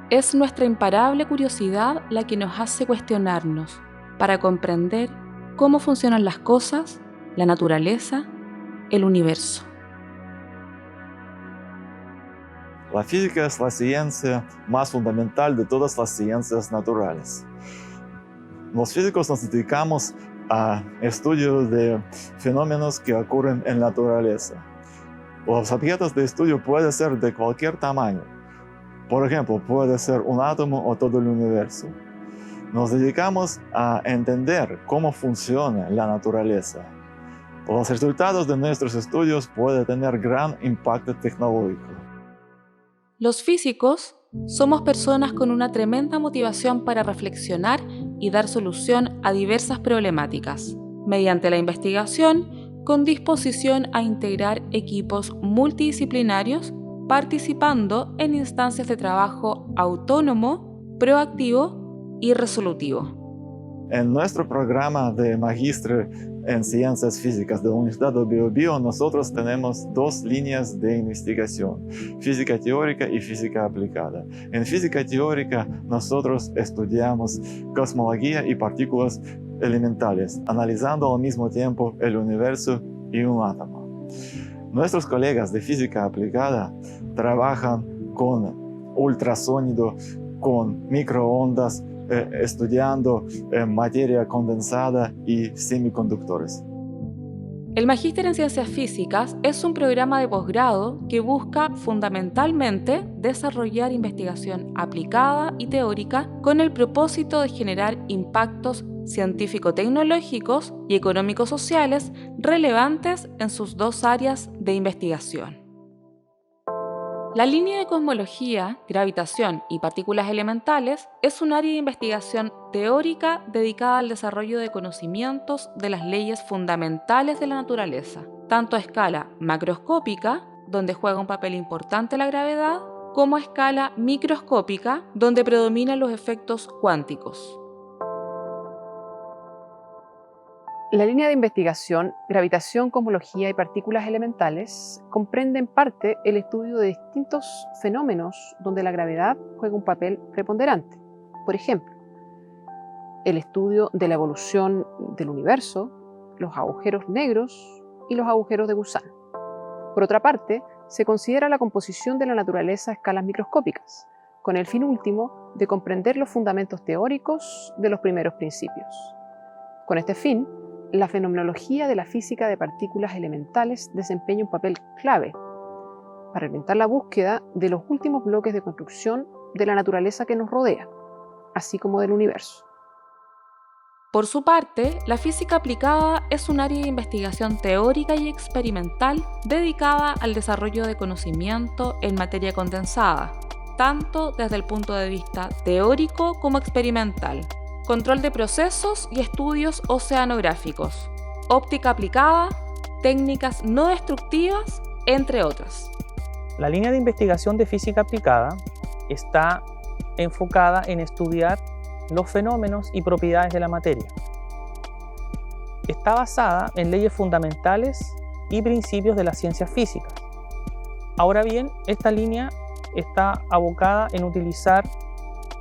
Es nuestra imparable curiosidad la que nos hace cuestionarnos para comprender cómo funcionan las cosas, la naturaleza, el universo. La física es la ciencia más fundamental de todas las ciencias naturales. Los físicos nos dedicamos a estudios de fenómenos que ocurren en la naturaleza. Los objetos de estudio pueden ser de cualquier tamaño. Por ejemplo, puede ser un átomo o todo el universo. Nos dedicamos a entender cómo funciona la naturaleza. Los resultados de nuestros estudios pueden tener gran impacto tecnológico. Los físicos somos personas con una tremenda motivación para reflexionar y dar solución a diversas problemáticas, mediante la investigación, con disposición a integrar equipos multidisciplinarios, participando en instancias de trabajo autónomo, proactivo y resolutivo. En nuestro programa de magíster en Ciencias Físicas de la Universidad del Biobío, nosotros tenemos dos líneas de investigación, física teórica y física aplicada. En física teórica, nosotros estudiamos cosmología y partículas elementales, analizando al mismo tiempo el universo y un átomo. Nuestros colegas de física aplicada trabajan con ultrasonido, con microondas, estudiando materia condensada y semiconductores. El Magíster en Ciencias Físicas es un programa de posgrado que busca fundamentalmente desarrollar investigación aplicada y teórica con el propósito de generar impactos científico-tecnológicos y económico-sociales relevantes en sus dos áreas de investigación. La línea de cosmología, gravitación y partículas elementales es un área de investigación teórica dedicada al desarrollo de conocimientos de las leyes fundamentales de la naturaleza, tanto a escala macroscópica, donde juega un papel importante la gravedad, como a escala microscópica, donde predominan los efectos cuánticos. La línea de investigación, gravitación, cosmología y partículas elementales comprende en parte el estudio de distintos fenómenos donde la gravedad juega un papel preponderante. Por ejemplo, el estudio de la evolución del universo, los agujeros negros y los agujeros de gusano. Por otra parte, se considera la composición de la naturaleza a escalas microscópicas, con el fin último de comprender los fundamentos teóricos de los primeros principios. Con este fin, la fenomenología de la física de partículas elementales desempeña un papel clave para orientar la búsqueda de los últimos bloques de construcción de la naturaleza que nos rodea, así como del universo. Por su parte, la física aplicada es un área de investigación teórica y experimental dedicada al desarrollo de conocimiento en materia condensada, tanto desde el punto de vista teórico como experimental, control de procesos y estudios oceanográficos, óptica aplicada, técnicas no destructivas, entre otras. La línea de investigación de física aplicada está enfocada en estudiar los fenómenos y propiedades de la materia. Está basada en leyes fundamentales y principios de las ciencias físicas. Ahora bien, esta línea está abocada en utilizar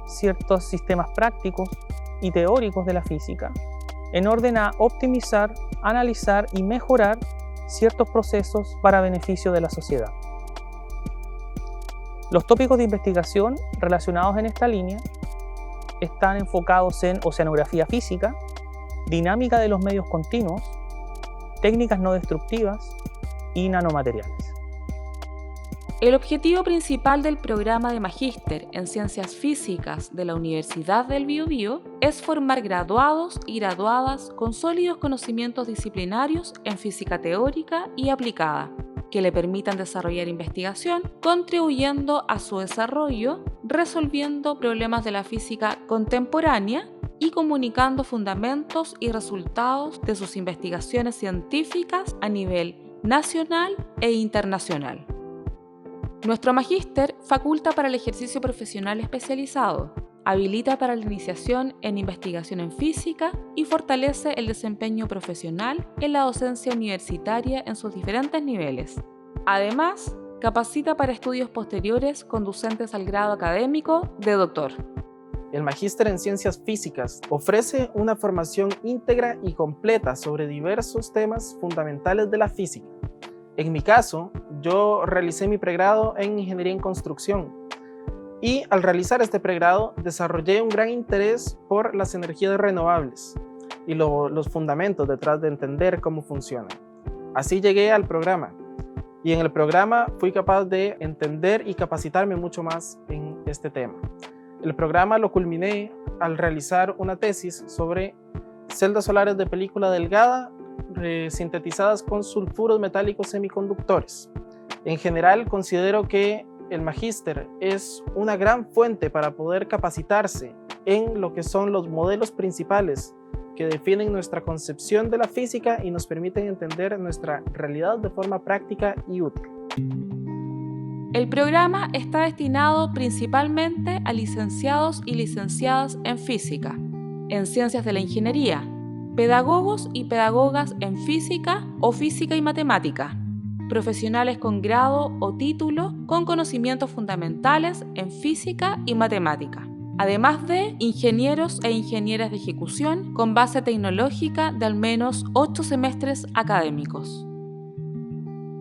ciertos sistemas prácticos y teóricos de la física en orden a optimizar, analizar y mejorar ciertos procesos para beneficio de la sociedad. Los tópicos de investigación relacionados en esta línea están enfocados en oceanografía física, dinámica de los medios continuos, técnicas no destructivas y nanomateriales. El objetivo principal del programa de Magíster en Ciencias Físicas de la Universidad del Biobío es formar graduados y graduadas con sólidos conocimientos disciplinarios en física teórica y aplicada, que le permitan desarrollar investigación, contribuyendo a su desarrollo, resolviendo problemas de la física contemporánea y comunicando fundamentos y resultados de sus investigaciones científicas a nivel nacional e internacional. Nuestro magíster faculta para el ejercicio profesional especializado, habilita para la iniciación en investigación en física y fortalece el desempeño profesional en la docencia universitaria en sus diferentes niveles. Además, capacita para estudios posteriores conducentes al grado académico de doctor. El Magíster en Ciencias Físicas ofrece una formación íntegra y completa sobre diversos temas fundamentales de la física. En mi caso, yo realicé mi pregrado en Ingeniería en Construcción y al realizar este pregrado desarrollé un gran interés por las energías renovables y los fundamentos detrás de entender cómo funcionan. Así llegué al programa y en el programa fui capaz de entender y capacitarme mucho más en este tema. El programa lo culminé al realizar una tesis sobre celdas solares de película delgada sintetizadas con sulfuros metálicos semiconductores. En general, considero que el magíster es una gran fuente para poder capacitarse en lo que son los modelos principales que definen nuestra concepción de la física y nos permiten entender nuestra realidad de forma práctica y útil. El programa está destinado principalmente a licenciados y licenciadas en física, en ciencias de la ingeniería, pedagogos y pedagogas en física o física y matemática, profesionales con grado o título con conocimientos fundamentales en física y matemática, además de ingenieros e ingenieras de ejecución con base tecnológica de al menos 8 semestres académicos.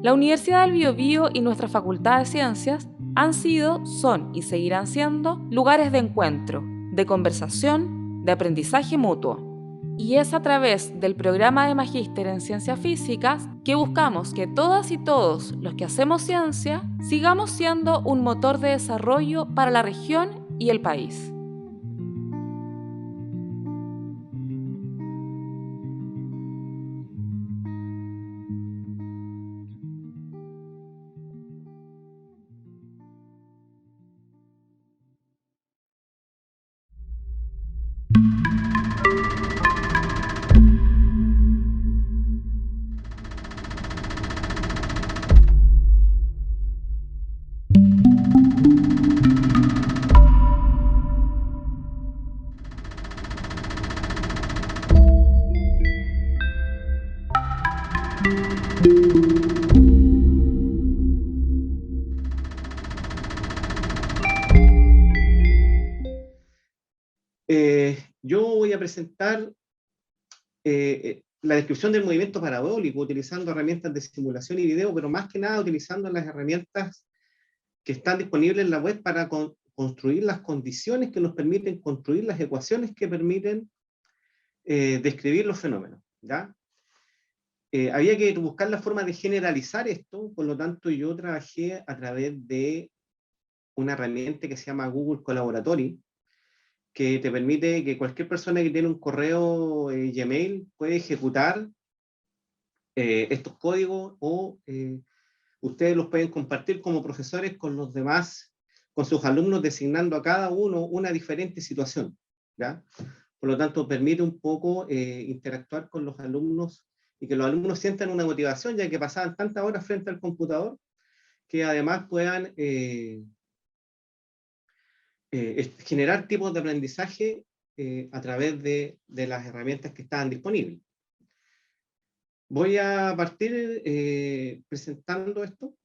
La Universidad del Biobío y nuestra Facultad de Ciencias han sido, son y seguirán siendo lugares de encuentro, de conversación, de aprendizaje mutuo. Y es a través del programa de Magíster en Ciencias Físicas que buscamos que todas y todos los que hacemos ciencia sigamos siendo un motor de desarrollo para la región y el país. Yo voy a presentar la descripción del movimiento parabólico utilizando herramientas de simulación y video, pero más que nada utilizando las herramientas que están disponibles en la web para construir las condiciones que nos permiten construir las ecuaciones que permiten describir los fenómenos, ¿ya? Había que buscar la forma de generalizar esto, por lo tanto yo trabajé a través de una herramienta que se llama Google Colaboratory, que te permite que cualquier persona que tiene un correo Gmail puede ejecutar estos códigos o ustedes los pueden compartir como profesores con los demás, con sus alumnos, designando a cada uno una diferente situación, ¿ya? Por lo tanto, permite un poco interactuar con los alumnos y que los alumnos sientan una motivación, ya que pasaban tantas horas frente al computador, que además puedan generar tipos de aprendizaje a través de las herramientas que estaban disponibles. Voy a partir presentando esto.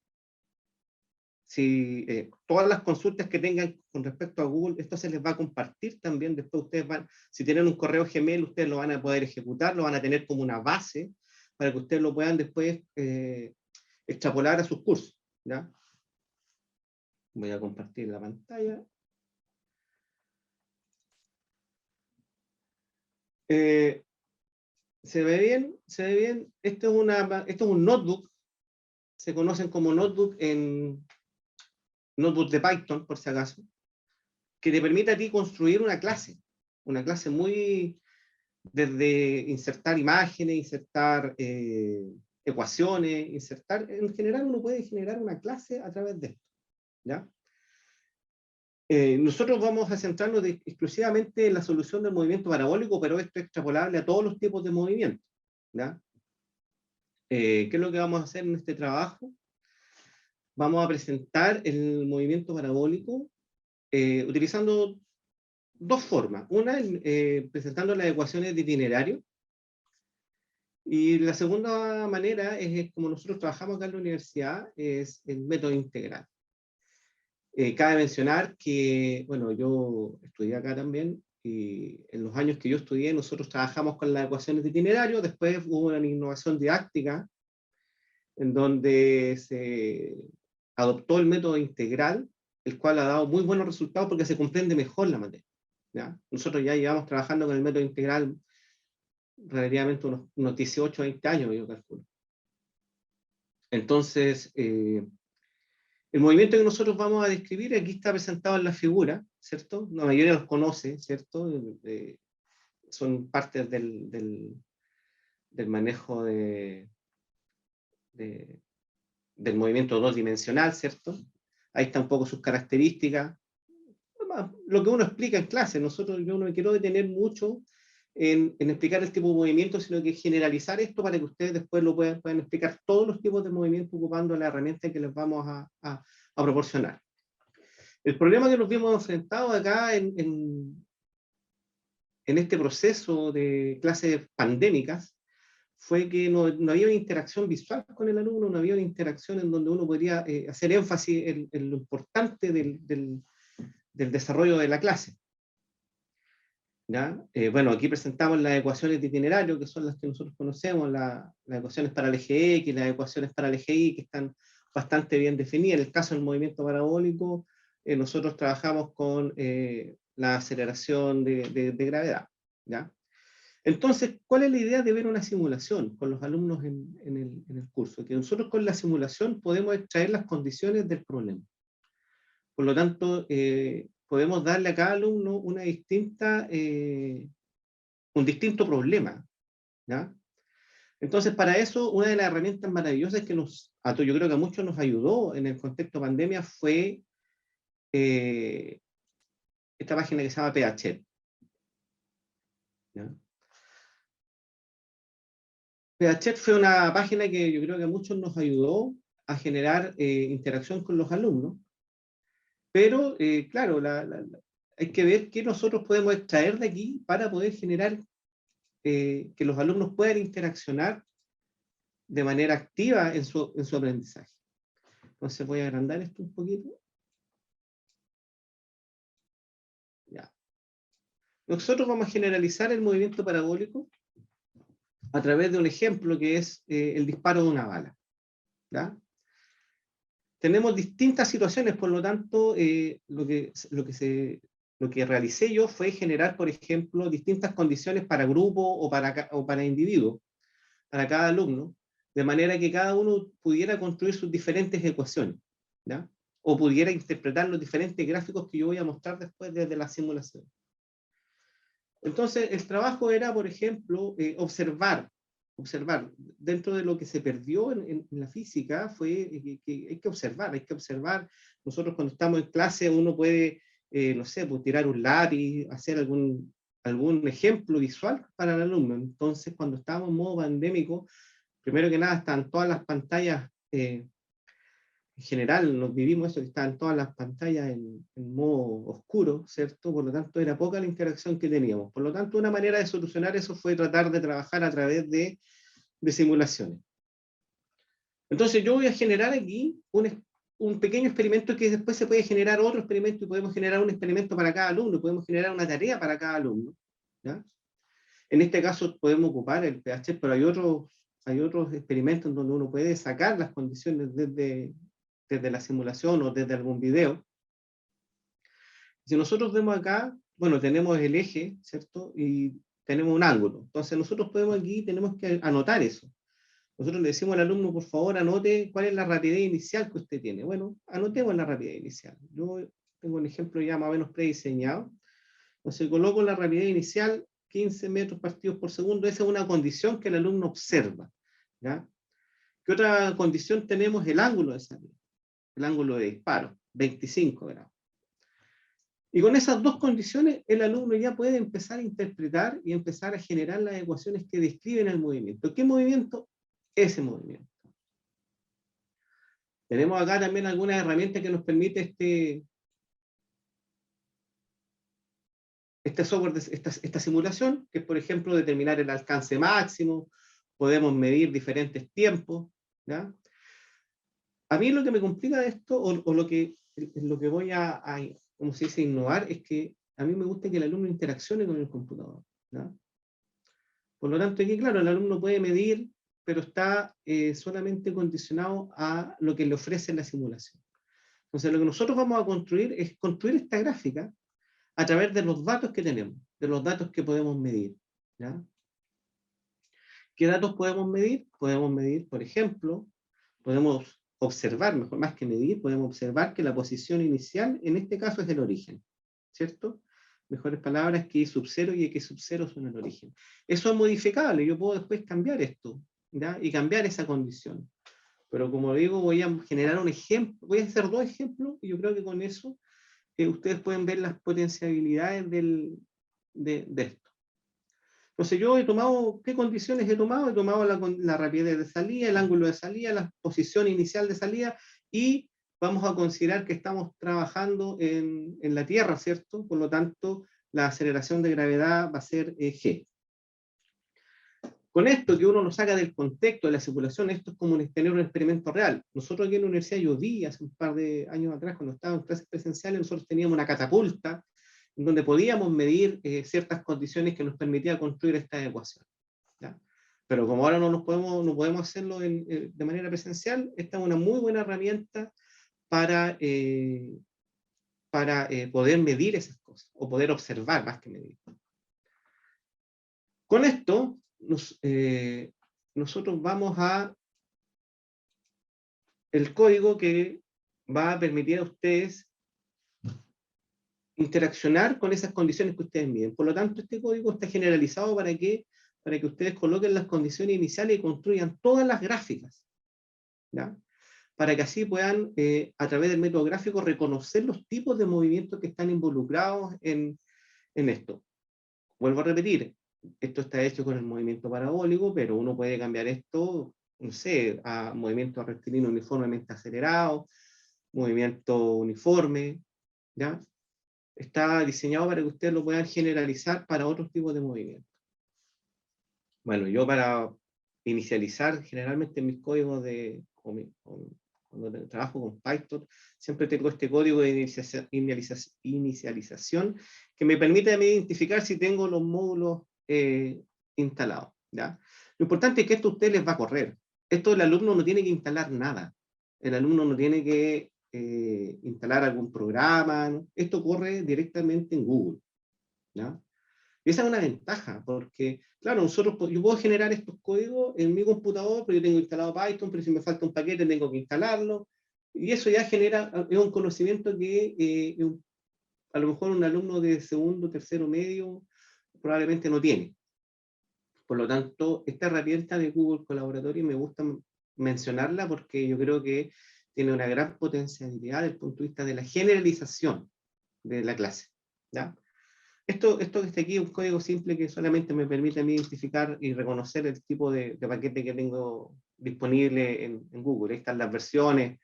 Si todas las consultas que tengan con respecto a Google, esto se les va a compartir también. Después ustedes van, si tienen un correo Gmail, ustedes lo van a poder ejecutar, lo van a tener como una base para que ustedes lo puedan después extrapolar a sus cursos, ¿ya? Voy a compartir la pantalla. ¿Se ve bien? ¿Se ve bien? Esto es un notebook. Se conocen como notebook de Python, por si acaso, que te permite a ti construir una clase muy, desde insertar imágenes, insertar ecuaciones, en general uno puede generar una clase a través de esto, ¿ya? Nosotros vamos a centrarnos exclusivamente en la solución del movimiento parabólico, pero esto es extrapolable a todos los tipos de movimientos, ¿ya? ¿Qué es lo que vamos a hacer en este trabajo? Vamos a presentar el movimiento parabólico utilizando dos formas. Una es presentando las ecuaciones de itinerario Y la segunda manera es como nosotros trabajamos acá en la universidad, es el método integral. Cabe mencionar que, bueno, yo estudié acá también, y en los años que yo estudié nosotros trabajamos con las ecuaciones de itinerario, después hubo una innovación didáctica en donde se adoptó el método integral, el cual ha dado muy buenos resultados porque se comprende mejor la materia, ¿ya? Nosotros ya llevamos trabajando con el método integral relativamente unos 18 o 20 años, yo calculo. Entonces, el movimiento que nosotros vamos a describir aquí está presentado en la figura, ¿cierto? La mayoría los conoce, ¿cierto? Son partes del manejo del movimiento dos dimensional, ¿cierto? Ahí está un poco sus características. Lo que uno explica en clase, yo no me quiero detener mucho en explicar el tipo de movimiento, sino que generalizar esto para que ustedes después lo puedan explicar todos los tipos de movimiento ocupando la herramienta que les vamos a proporcionar. El problema que nos vimos enfrentados acá en este proceso de clases pandémicas fue que no había una interacción visual con el alumno, no había una interacción en donde uno podría hacer énfasis en lo importante del desarrollo de la clase. ¿Ya? Bueno, aquí presentamos las ecuaciones de itinerario, que son las que nosotros conocemos, las ecuaciones para el eje X, las ecuaciones para el eje Y, que están bastante bien definidas. En el caso del movimiento parabólico, nosotros trabajamos con la aceleración de gravedad, ¿ya? Entonces, ¿cuál es la idea de ver una simulación con los alumnos en el curso? Que nosotros con la simulación podemos extraer las condiciones del problema. Por lo tanto, podemos darle a cada alumno un distinto problema, ¿ya? Entonces, para eso, una de las herramientas maravillosas que yo creo que a muchos nos ayudó en el contexto pandemia fue esta página que se llama PHET, ¿ya? PHET fue una página que yo creo que a muchos nos ayudó a generar interacción con los alumnos, pero claro, hay que ver qué nosotros podemos extraer de aquí para poder generar que los alumnos puedan interaccionar de manera activa en su aprendizaje. Entonces voy a agrandar esto un poquito. Ya. Nosotros vamos a generalizar el movimiento parabólico a través de un ejemplo que es el disparo de una bala, ¿ya? Tenemos distintas situaciones, por lo tanto, lo que realicé yo fue generar, por ejemplo, distintas condiciones para grupo o para individuo, para cada alumno, de manera que cada uno pudiera construir sus diferentes ecuaciones, ¿ya? O pudiera interpretar los diferentes gráficos que yo voy a mostrar después desde la simulación. Entonces, el trabajo era, por ejemplo, observar, dentro de lo que se perdió en la física, fue que hay que observar. Nosotros cuando estamos en clase, uno puede, no sé, pues, tirar un lápiz, hacer algún ejemplo visual para el alumno. Entonces, cuando estábamos en modo pandémico, primero que nada, están todas las pantallas, en general nos vivimos eso, que estaban todas las pantallas en modo oscuro, ¿cierto? Por lo tanto, era poca la interacción que teníamos. Por lo tanto, una manera de solucionar eso fue tratar de trabajar a través de simulaciones. Entonces, yo voy a generar aquí un pequeño experimento que después se puede generar otro experimento y podemos generar un experimento para cada alumno, podemos generar una tarea para cada alumno, ¿ya? En este caso podemos ocupar el PHET, pero hay otros experimentos en donde uno puede sacar las condiciones desde la simulación o desde algún video. Si nosotros vemos acá, bueno, tenemos el eje, ¿cierto? Y tenemos un ángulo. Entonces nosotros tenemos que anotar eso. Nosotros le decimos al alumno, por favor, anote cuál es la rapidez inicial que usted tiene. Bueno, anotemos la rapidez inicial. Yo tengo un ejemplo ya más o menos prediseñado. Entonces coloco la rapidez inicial, 15 metros partidos por segundo. Esa es una condición que el alumno observa, ¿ya? ¿Qué otra condición tenemos? El ángulo de salida, el ángulo de disparo, 25 grados. Y con esas dos condiciones, el alumno ya puede empezar a interpretar y empezar a generar las ecuaciones que describen el movimiento. ¿Qué movimiento? Ese movimiento. Tenemos acá también algunas herramientas que nos permite este software, esta simulación, que es, por ejemplo, determinar el alcance máximo, podemos medir diferentes tiempos, ¿ya? A mí lo que me complica de esto, o lo que voy a, como se dice, innovar, es que a mí me gusta que el alumno interaccione con el computador, ¿ya? Por lo tanto, aquí, claro, el alumno puede medir, pero está solamente condicionado a lo que le ofrece la simulación. Entonces, lo que nosotros vamos a construir es construir esta gráfica a través de los datos que tenemos, de los datos que podemos medir, ¿ya? ¿Qué datos podemos medir? Podemos medir, por ejemplo, podemos observar, mejor más que medir, podemos observar que la posición inicial, en este caso, es el origen, ¿cierto? Mejores palabras, que Y sub 0 y X sub 0 son el origen. Eso es modificable, yo puedo después cambiar esto, ¿ya? Y cambiar esa condición. Pero como digo, voy a generar un ejemplo, voy a hacer 2 ejemplos, y yo creo que con eso ustedes pueden ver las potencialidades de esto. Entonces yo he tomado, ¿qué condiciones he tomado? He tomado la rapidez de salida, el ángulo de salida, la posición inicial de salida, y vamos a considerar que estamos trabajando en la Tierra, ¿cierto? Por lo tanto, la aceleración de gravedad va a ser G. Con esto que uno lo saca del contexto de la simulación, esto es como tener un experimento real. Nosotros aquí en la universidad, yo vi hace un par de años atrás, cuando estaba en clases presenciales, nosotros teníamos una catapulta en donde podíamos medir ciertas condiciones que nos permitía construir esta ecuación, ¿ya? Pero como ahora no podemos hacerlo de manera presencial, esta es una muy buena herramienta para poder medir esas cosas, o poder observar más que medir. Con esto, nosotros vamos a el código que va a permitir a ustedes interaccionar con esas condiciones que ustedes miden. Por lo tanto, este código está generalizado para que ustedes coloquen las condiciones iniciales y construyan todas las gráficas, ¿ya? Para que así puedan, a través del método gráfico, reconocer los tipos de movimientos que están involucrados en esto. Vuelvo a repetir, esto está hecho con el movimiento parabólico, pero uno puede cambiar esto, no sé, a movimiento rectilíneo uniformemente acelerado, movimiento uniforme, ¿ya? Está diseñado para que ustedes lo puedan generalizar para otros tipos de movimientos. Bueno, yo para inicializar, generalmente mis códigos cuando trabajo con Python, siempre tengo este código de inicialización que me permite a mí identificar si tengo los módulos instalados, ¿ya? Lo importante es que esto a ustedes les va a correr. Esto el alumno no tiene que instalar nada. El alumno no tiene que instalar algún programa, ¿no? Esto corre directamente en Google, ¿ya? Y esa es una ventaja, porque, claro, yo puedo generar estos códigos en mi computador, pero yo tengo instalado Python, pero si me falta un paquete tengo que instalarlo, y eso ya genera un conocimiento que a lo mejor un alumno de segundo, tercero, medio, probablemente no tiene. Por lo tanto, esta herramienta de Google Colaboratory me gusta mencionarla porque yo creo que tiene una gran potencialidad desde el punto de vista de la generalización de la clase, ¿ya? Esto que está aquí es un código simple que solamente me permite a mí identificar y reconocer el tipo de paquete que tengo disponible en Google. Ahí están las versiones.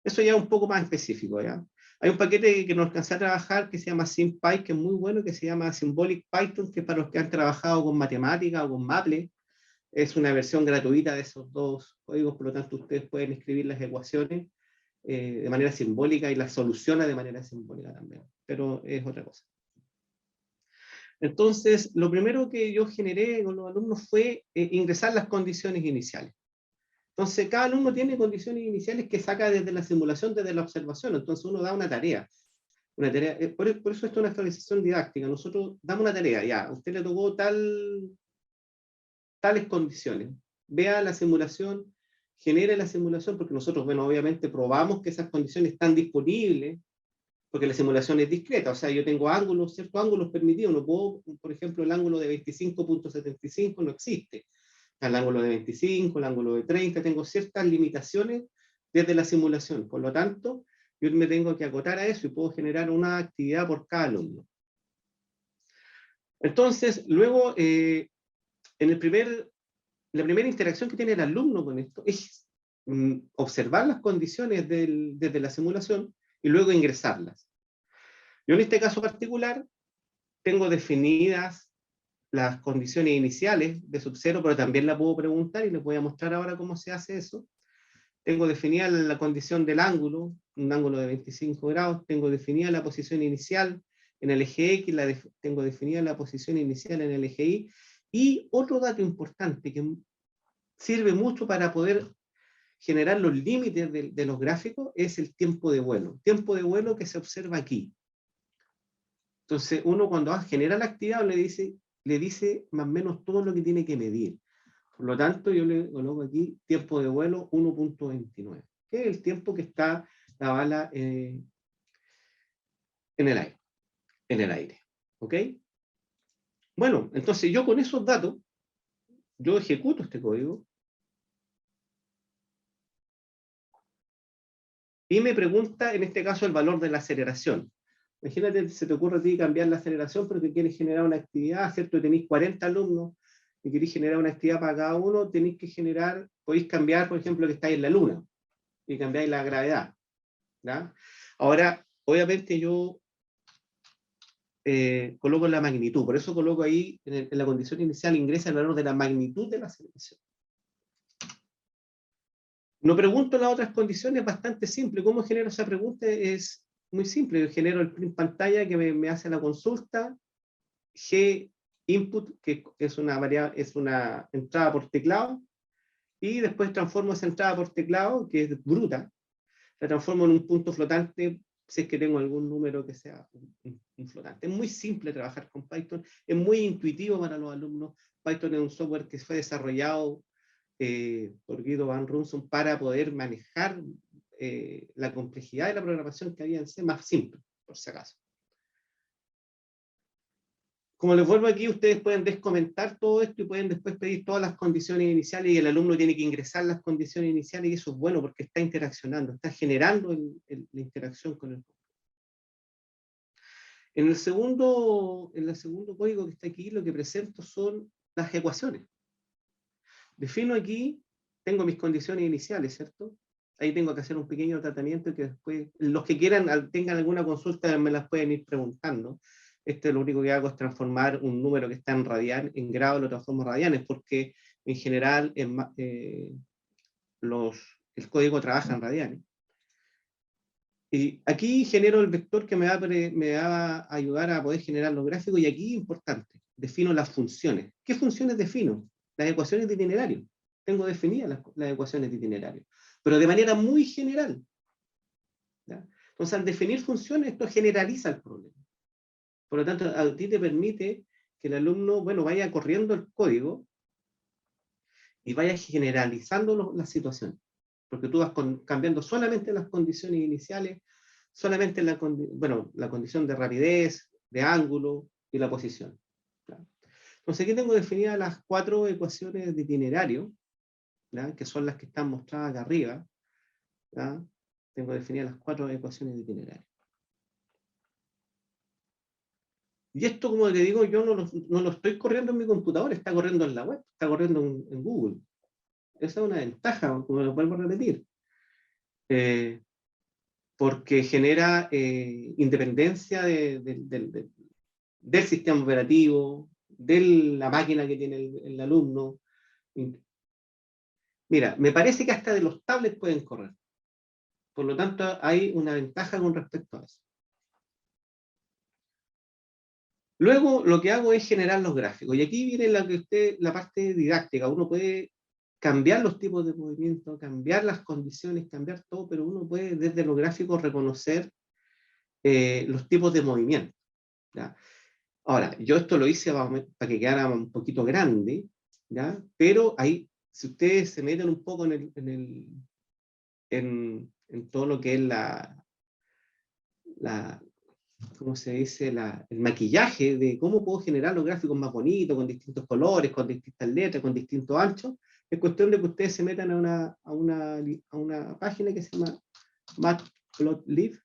Eso ya es un poco más específico, ¿ya? Hay un paquete que nos alcancé a trabajar que se llama SymPy, que es muy bueno, que se llama Symbolic Python, que es para los que han trabajado con matemática o con Maple. Es una versión gratuita de esos 2 códigos, por lo tanto ustedes pueden escribir las ecuaciones de manera simbólica y las soluciona de manera simbólica también, pero es otra cosa. Entonces, lo primero que yo generé con los alumnos fue ingresar las condiciones iniciales. Entonces, cada alumno tiene condiciones iniciales que saca desde la simulación, desde la observación. Entonces, uno da una tarea. Por eso esto es una actualización didáctica. Nosotros damos una tarea, ya, a usted le tocó tales condiciones. Vea la simulación, genere la simulación, porque nosotros, bueno, obviamente probamos que esas condiciones están disponibles, porque la simulación es discreta, o sea, yo tengo ángulos, ciertos ángulos permitidos, no puedo, por ejemplo, el ángulo de 25.75 no existe. El ángulo de 25, el ángulo de 30, tengo ciertas limitaciones desde la simulación, por lo tanto, yo me tengo que acotar a eso y puedo generar una actividad por cada alumno. Entonces, luego, la primera interacción que tiene el alumno con esto es observar las condiciones desde la simulación y luego ingresarlas. Yo en este caso particular tengo definidas las condiciones iniciales de sub-0, pero también la puedo preguntar y les voy a mostrar ahora cómo se hace eso. Tengo definida la condición del ángulo, un ángulo de 25 grados, tengo definida la posición inicial en el eje X, tengo definida la posición inicial en el eje Y, y otro dato importante que sirve mucho para poder generar los límites de los gráficos es el tiempo de vuelo. Tiempo de vuelo que se observa aquí. Entonces, uno cuando genera la actividad le dice más o menos todo lo que tiene que medir. Por lo tanto, yo le coloco aquí tiempo de vuelo 1.29, que es el tiempo que está la bala en el aire. ¿Ok? Bueno, entonces yo con esos datos, yo ejecuto este código y me pregunta, en este caso, el valor de la aceleración. Imagínate, se te ocurre a ti cambiar la aceleración porque quieres generar una actividad, ¿cierto? Tenéis 40 alumnos y queréis generar una actividad para cada uno, tenéis que generar, podéis cambiar, por ejemplo, que estáis en la luna y cambiáis la gravedad. ¿Ya? Ahora, obviamente yo coloco la magnitud, por eso coloco ahí, en la condición inicial, ingresa el valor de la magnitud de la aceleración. No pregunto las otras condiciones, bastante simple. ¿Cómo genero esa pregunta? Es muy simple. Yo genero el print pantalla que me hace la consulta, G input, que es una entrada por teclado, y después transformo esa entrada por teclado, que es bruta, la transformo en un punto flotante, si es que tengo algún número que sea un flotante. Es muy simple trabajar con Python, es muy intuitivo para los alumnos. Python es un software que fue desarrollado por Guido van Rossum para poder manejar la complejidad de la programación que había en C más simple, por si acaso. Como les vuelvo aquí, ustedes pueden descomentar todo esto y pueden después pedir todas las condiciones iniciales y el alumno tiene que ingresar las condiciones iniciales y eso es bueno porque está interaccionando, está generando la interacción con el código. En el segundo código que está aquí, lo que presento son las ecuaciones. Defino aquí, tengo mis condiciones iniciales, ¿cierto? Ahí tengo que hacer un pequeño tratamiento que después, los que quieran, tengan alguna consulta, me las pueden ir preguntando. Lo único que hago es transformar un número que está en grado, lo transformo en radianes, porque en general el código trabaja en radianes. Y aquí genero el vector que me va a ayudar a poder generar los gráficos, y aquí, importante, defino las funciones. ¿Qué funciones defino? Las ecuaciones de itinerario. Tengo definidas las ecuaciones de itinerario, pero de manera muy general. ¿Ya? Entonces, al definir funciones, esto generaliza el problema. Por lo tanto, a ti te permite que el alumno, vaya corriendo el código y vaya generalizando las situaciones. Porque tú vas cambiando solamente las condiciones iniciales, solamente la condición de rapidez, de ángulo y la posición. ¿Ya? Entonces aquí tengo definidas las 4 ecuaciones de itinerario, ¿ya? Que son las que están mostradas acá arriba. ¿Ya? Tengo definidas las 4 ecuaciones de itinerario. Y esto, como te digo, yo no lo estoy corriendo en mi computador, está corriendo en la web, está corriendo en Google. Esa es una ventaja, como lo vuelvo a repetir. Porque genera independencia del sistema operativo, de la máquina que tiene el alumno. Mira, me parece que hasta de los tablets pueden correr. Por lo tanto, hay una ventaja con respecto a eso. Luego, lo que hago es generar los gráficos. Y aquí viene la parte didáctica. Uno puede cambiar los tipos de movimiento, cambiar las condiciones, cambiar todo, pero uno puede desde los gráficos reconocer los tipos de movimiento. ¿Ya? Ahora, yo esto lo hice para que quedara un poquito grande, ¿ya? Pero ahí, si ustedes se meten un poco en todo lo que es ¿cómo se dice? El maquillaje de cómo puedo generar los gráficos más bonitos, con distintos colores, con distintas letras, con distintos anchos, es cuestión de que ustedes se metan a una página que se llama Matplotlib.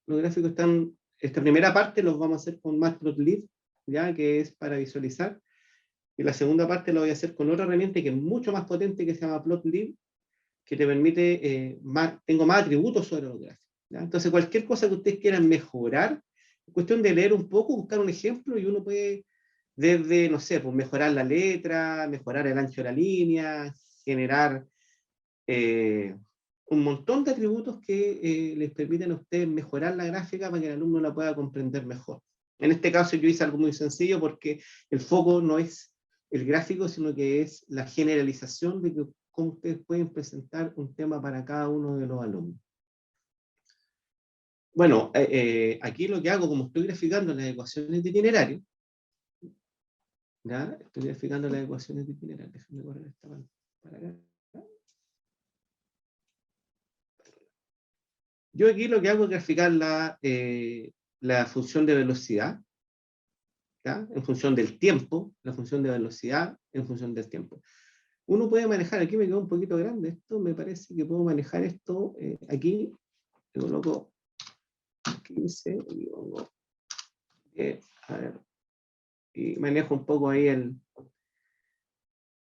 Los gráficos están, esta primera parte los vamos a hacer con Matplotlib, ya que es para visualizar, y la segunda parte lo voy a hacer con otra herramienta que es mucho más potente, que se llama Plotlib, que te permite, tengo más atributos sobre los gráficos. ¿Ya? Entonces, cualquier cosa que ustedes quieran mejorar cuestión de leer un poco, buscar un ejemplo y uno puede, desde, no sé, pues mejorar la letra, mejorar el ancho de la línea, generar un montón de atributos que les permiten a ustedes mejorar la gráfica para que el alumno la pueda comprender mejor. En este caso yo hice algo muy sencillo porque el foco no es el gráfico, sino que es la generalización de cómo ustedes pueden presentar un tema para cada uno de los alumnos. Bueno, aquí lo que hago, como estoy graficando las ecuaciones de itinerario, ¿ya? Estoy graficando las ecuaciones de itinerario. Déjenme correr esta para acá. Yo aquí lo que hago es graficar la función de velocidad, ¿ya? En función del tiempo, la función de velocidad en función del tiempo. Uno puede manejar, aquí me quedó un poquito grande esto, me parece que puedo manejar esto aquí, le coloco 15 y pongo, a ver, y manejo un poco ahí ahí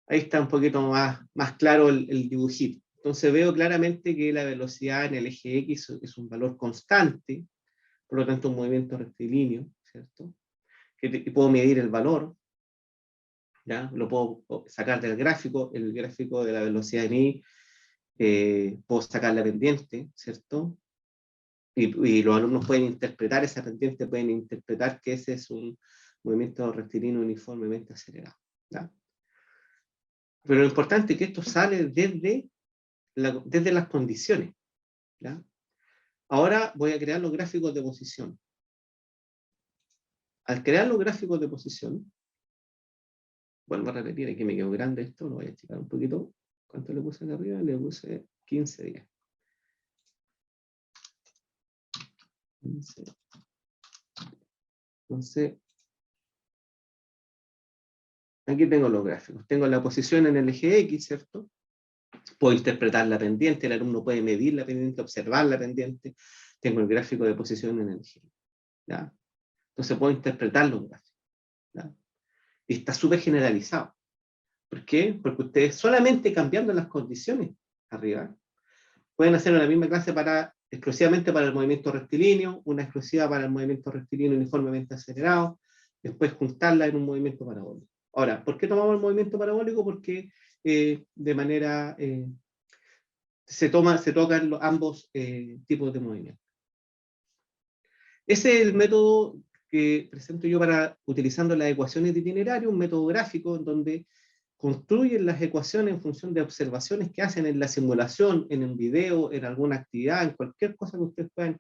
está un poquito más claro el dibujito. Entonces veo claramente que la velocidad en el eje X es un valor constante, por lo tanto un movimiento rectilíneo, ¿cierto? Que puedo medir el valor, ¿ya? Lo puedo sacar del gráfico, el gráfico de la velocidad en I, puedo sacar la pendiente, ¿cierto? Y los alumnos pueden interpretar esa pendiente, pueden interpretar que ese es un movimiento rectilíneo uniformemente acelerado, ¿ya? Pero lo importante es que esto sale desde las condiciones, ¿ya? Ahora voy a crear los gráficos de posición. Al crear los gráficos de posición, vuelvo a repetir, aquí me quedó grande esto, lo voy a achicar un poquito. ¿Cuánto le puse acá arriba? Le puse 15 días. 15. Entonces, aquí tengo los gráficos. Tengo la posición en el eje X, ¿cierto? Puedo interpretar la pendiente, el alumno puede medir la pendiente, observar la pendiente. Tengo el gráfico de posición en el eje Y, ¿ya? Entonces puedo interpretar los gráficos, ¿ya? Y está súper generalizado. ¿Por qué? Porque ustedes solamente cambiando las condiciones arriba, pueden hacer una misma clase exclusivamente para el movimiento rectilíneo, una exclusiva para el movimiento rectilíneo uniformemente acelerado, después juntarla en un movimiento parabólico. Ahora, ¿por qué tomamos el movimiento parabólico? Porque de manera se tocan ambos tipos de movimiento. Ese es el método que presento yo utilizando las ecuaciones de itinerario, un método gráfico en donde construyen las ecuaciones en función de observaciones que hacen en la simulación, en un video, en alguna actividad, en cualquier cosa que ustedes puedan,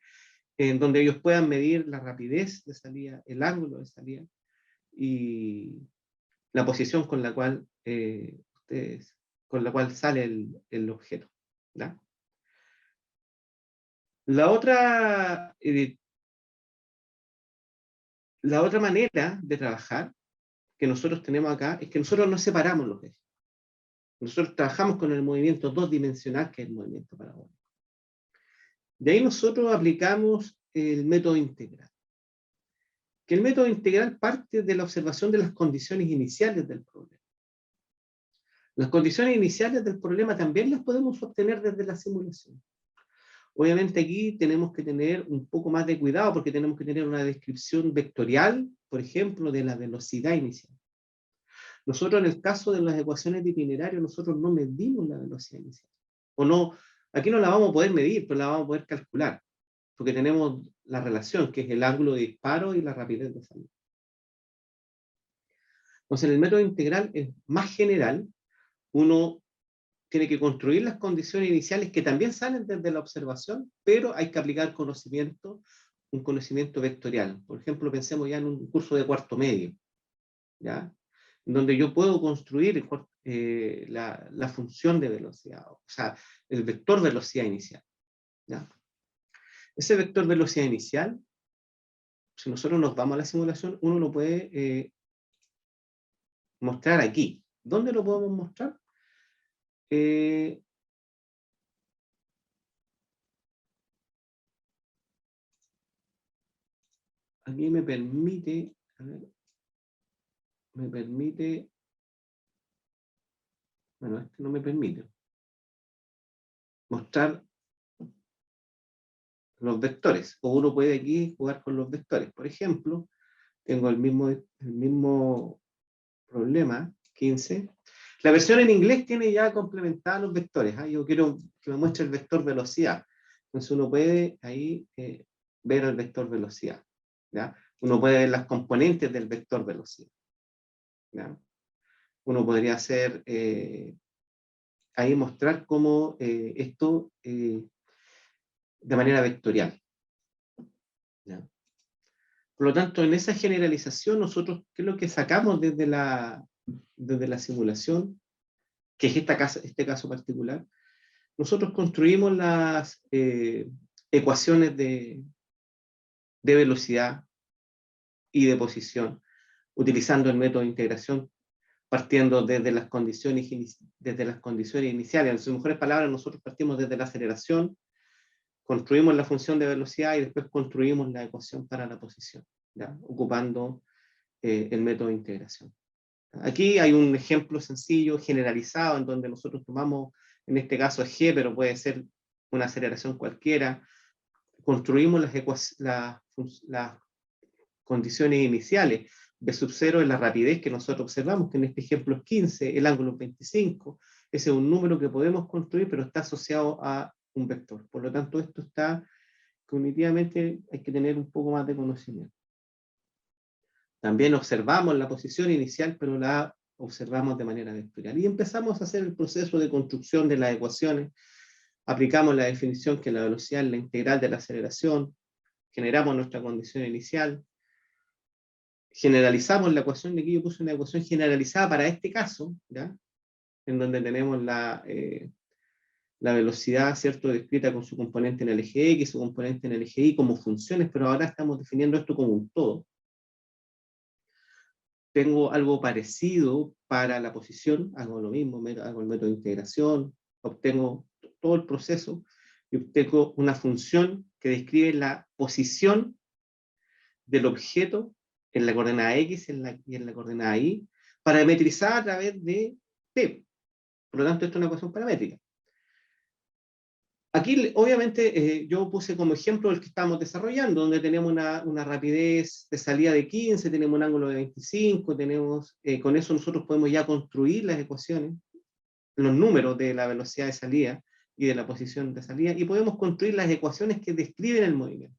en donde ellos puedan medir la rapidez de salida, el ángulo de salida y la posición con la cual, sale el objeto, ¿ya? La otra manera de trabajar que nosotros tenemos acá es que nosotros no separamos los ejes. Nosotros trabajamos con el movimiento dos dimensional, que es el movimiento parabólico. De ahí nosotros aplicamos el método integral. Que el método integral parte de la observación de las condiciones iniciales del problema. Las condiciones iniciales del problema también las podemos obtener desde la simulación. Obviamente aquí tenemos que tener un poco más de cuidado porque tenemos que tener una descripción vectorial, por ejemplo, de la velocidad inicial. Nosotros en el caso de las ecuaciones de itinerario, nosotros no medimos la velocidad inicial. O no, aquí no la vamos a poder medir, pero la vamos a poder calcular. Porque tenemos la relación, que es el ángulo de disparo y la rapidez de salida. Entonces, el método integral es más general. Uno tiene que construir las condiciones iniciales que también salen desde la observación, pero hay que aplicar un conocimiento vectorial. Por ejemplo, pensemos ya en un curso de cuarto medio, ¿ya? Donde yo puedo construir la función de velocidad, o sea, el vector velocidad inicial, ¿ya? Ese vector velocidad inicial, si nosotros nos vamos a la simulación, uno lo puede mostrar aquí. ¿Dónde lo podemos mostrar? Aquí me permite, a ver, bueno, este no me permite mostrar los vectores, o uno puede aquí jugar con los vectores. Por ejemplo, tengo el mismo problema, 15. La versión en inglés tiene ya complementados los vectores. Yo quiero que me muestre el vector velocidad. Entonces uno puede ahí ver el vector velocidad. ¿Ya? Uno puede ver las componentes del vector velocidad. ¿Ya? Uno podría hacer ahí mostrar cómo esto de manera vectorial. ¿Ya? Por lo tanto, en esa generalización, nosotros, ¿qué es lo que sacamos desde la simulación? Que es este caso particular. Nosotros construimos las ecuaciones de velocidad y de posición, utilizando el método de integración, partiendo desde las condiciones iniciales. En mejores palabras, nosotros partimos desde la aceleración, construimos la función de velocidad y después construimos la ecuación para la posición, ¿ya? Ocupando el método de integración. Aquí hay un ejemplo sencillo, generalizado, en donde nosotros tomamos, en este caso G, pero puede ser una aceleración cualquiera. Construimos las condiciones iniciales. B sub 0 es la rapidez que nosotros observamos, que en este ejemplo es 15, el ángulo es 25. Ese es un número que podemos construir, pero está asociado a un vector. Por lo tanto, esto está cognitivamente, hay que tener un poco más de conocimiento. También observamos la posición inicial, pero la observamos de manera vectorial. Y empezamos a hacer el proceso de construcción de las ecuaciones. Aplicamos la definición que la velocidad es la integral de la aceleración. Generamos nuestra condición inicial. Generalizamos la ecuación. De aquí yo puse una ecuación generalizada para este caso, ¿ya? En donde tenemos la velocidad, ¿cierto?, descrita con su componente en el eje X, su componente en el eje Y como funciones, pero ahora estamos definiendo esto como un todo. Tengo algo parecido para la posición, hago lo mismo, hago el método de integración, obtengo todo el proceso y obtengo una función que describe la posición del objeto en la coordenada X y en la coordenada Y, parametrizada a través de T. Por lo tanto, esto es una ecuación paramétrica. Aquí, obviamente, yo puse como ejemplo el que estamos desarrollando, donde tenemos una rapidez de salida de 15, tenemos un ángulo de 25, con eso nosotros podemos ya construir las ecuaciones, los números de la velocidad de salida y de la posición de salida, y podemos construir las ecuaciones que describen el movimiento.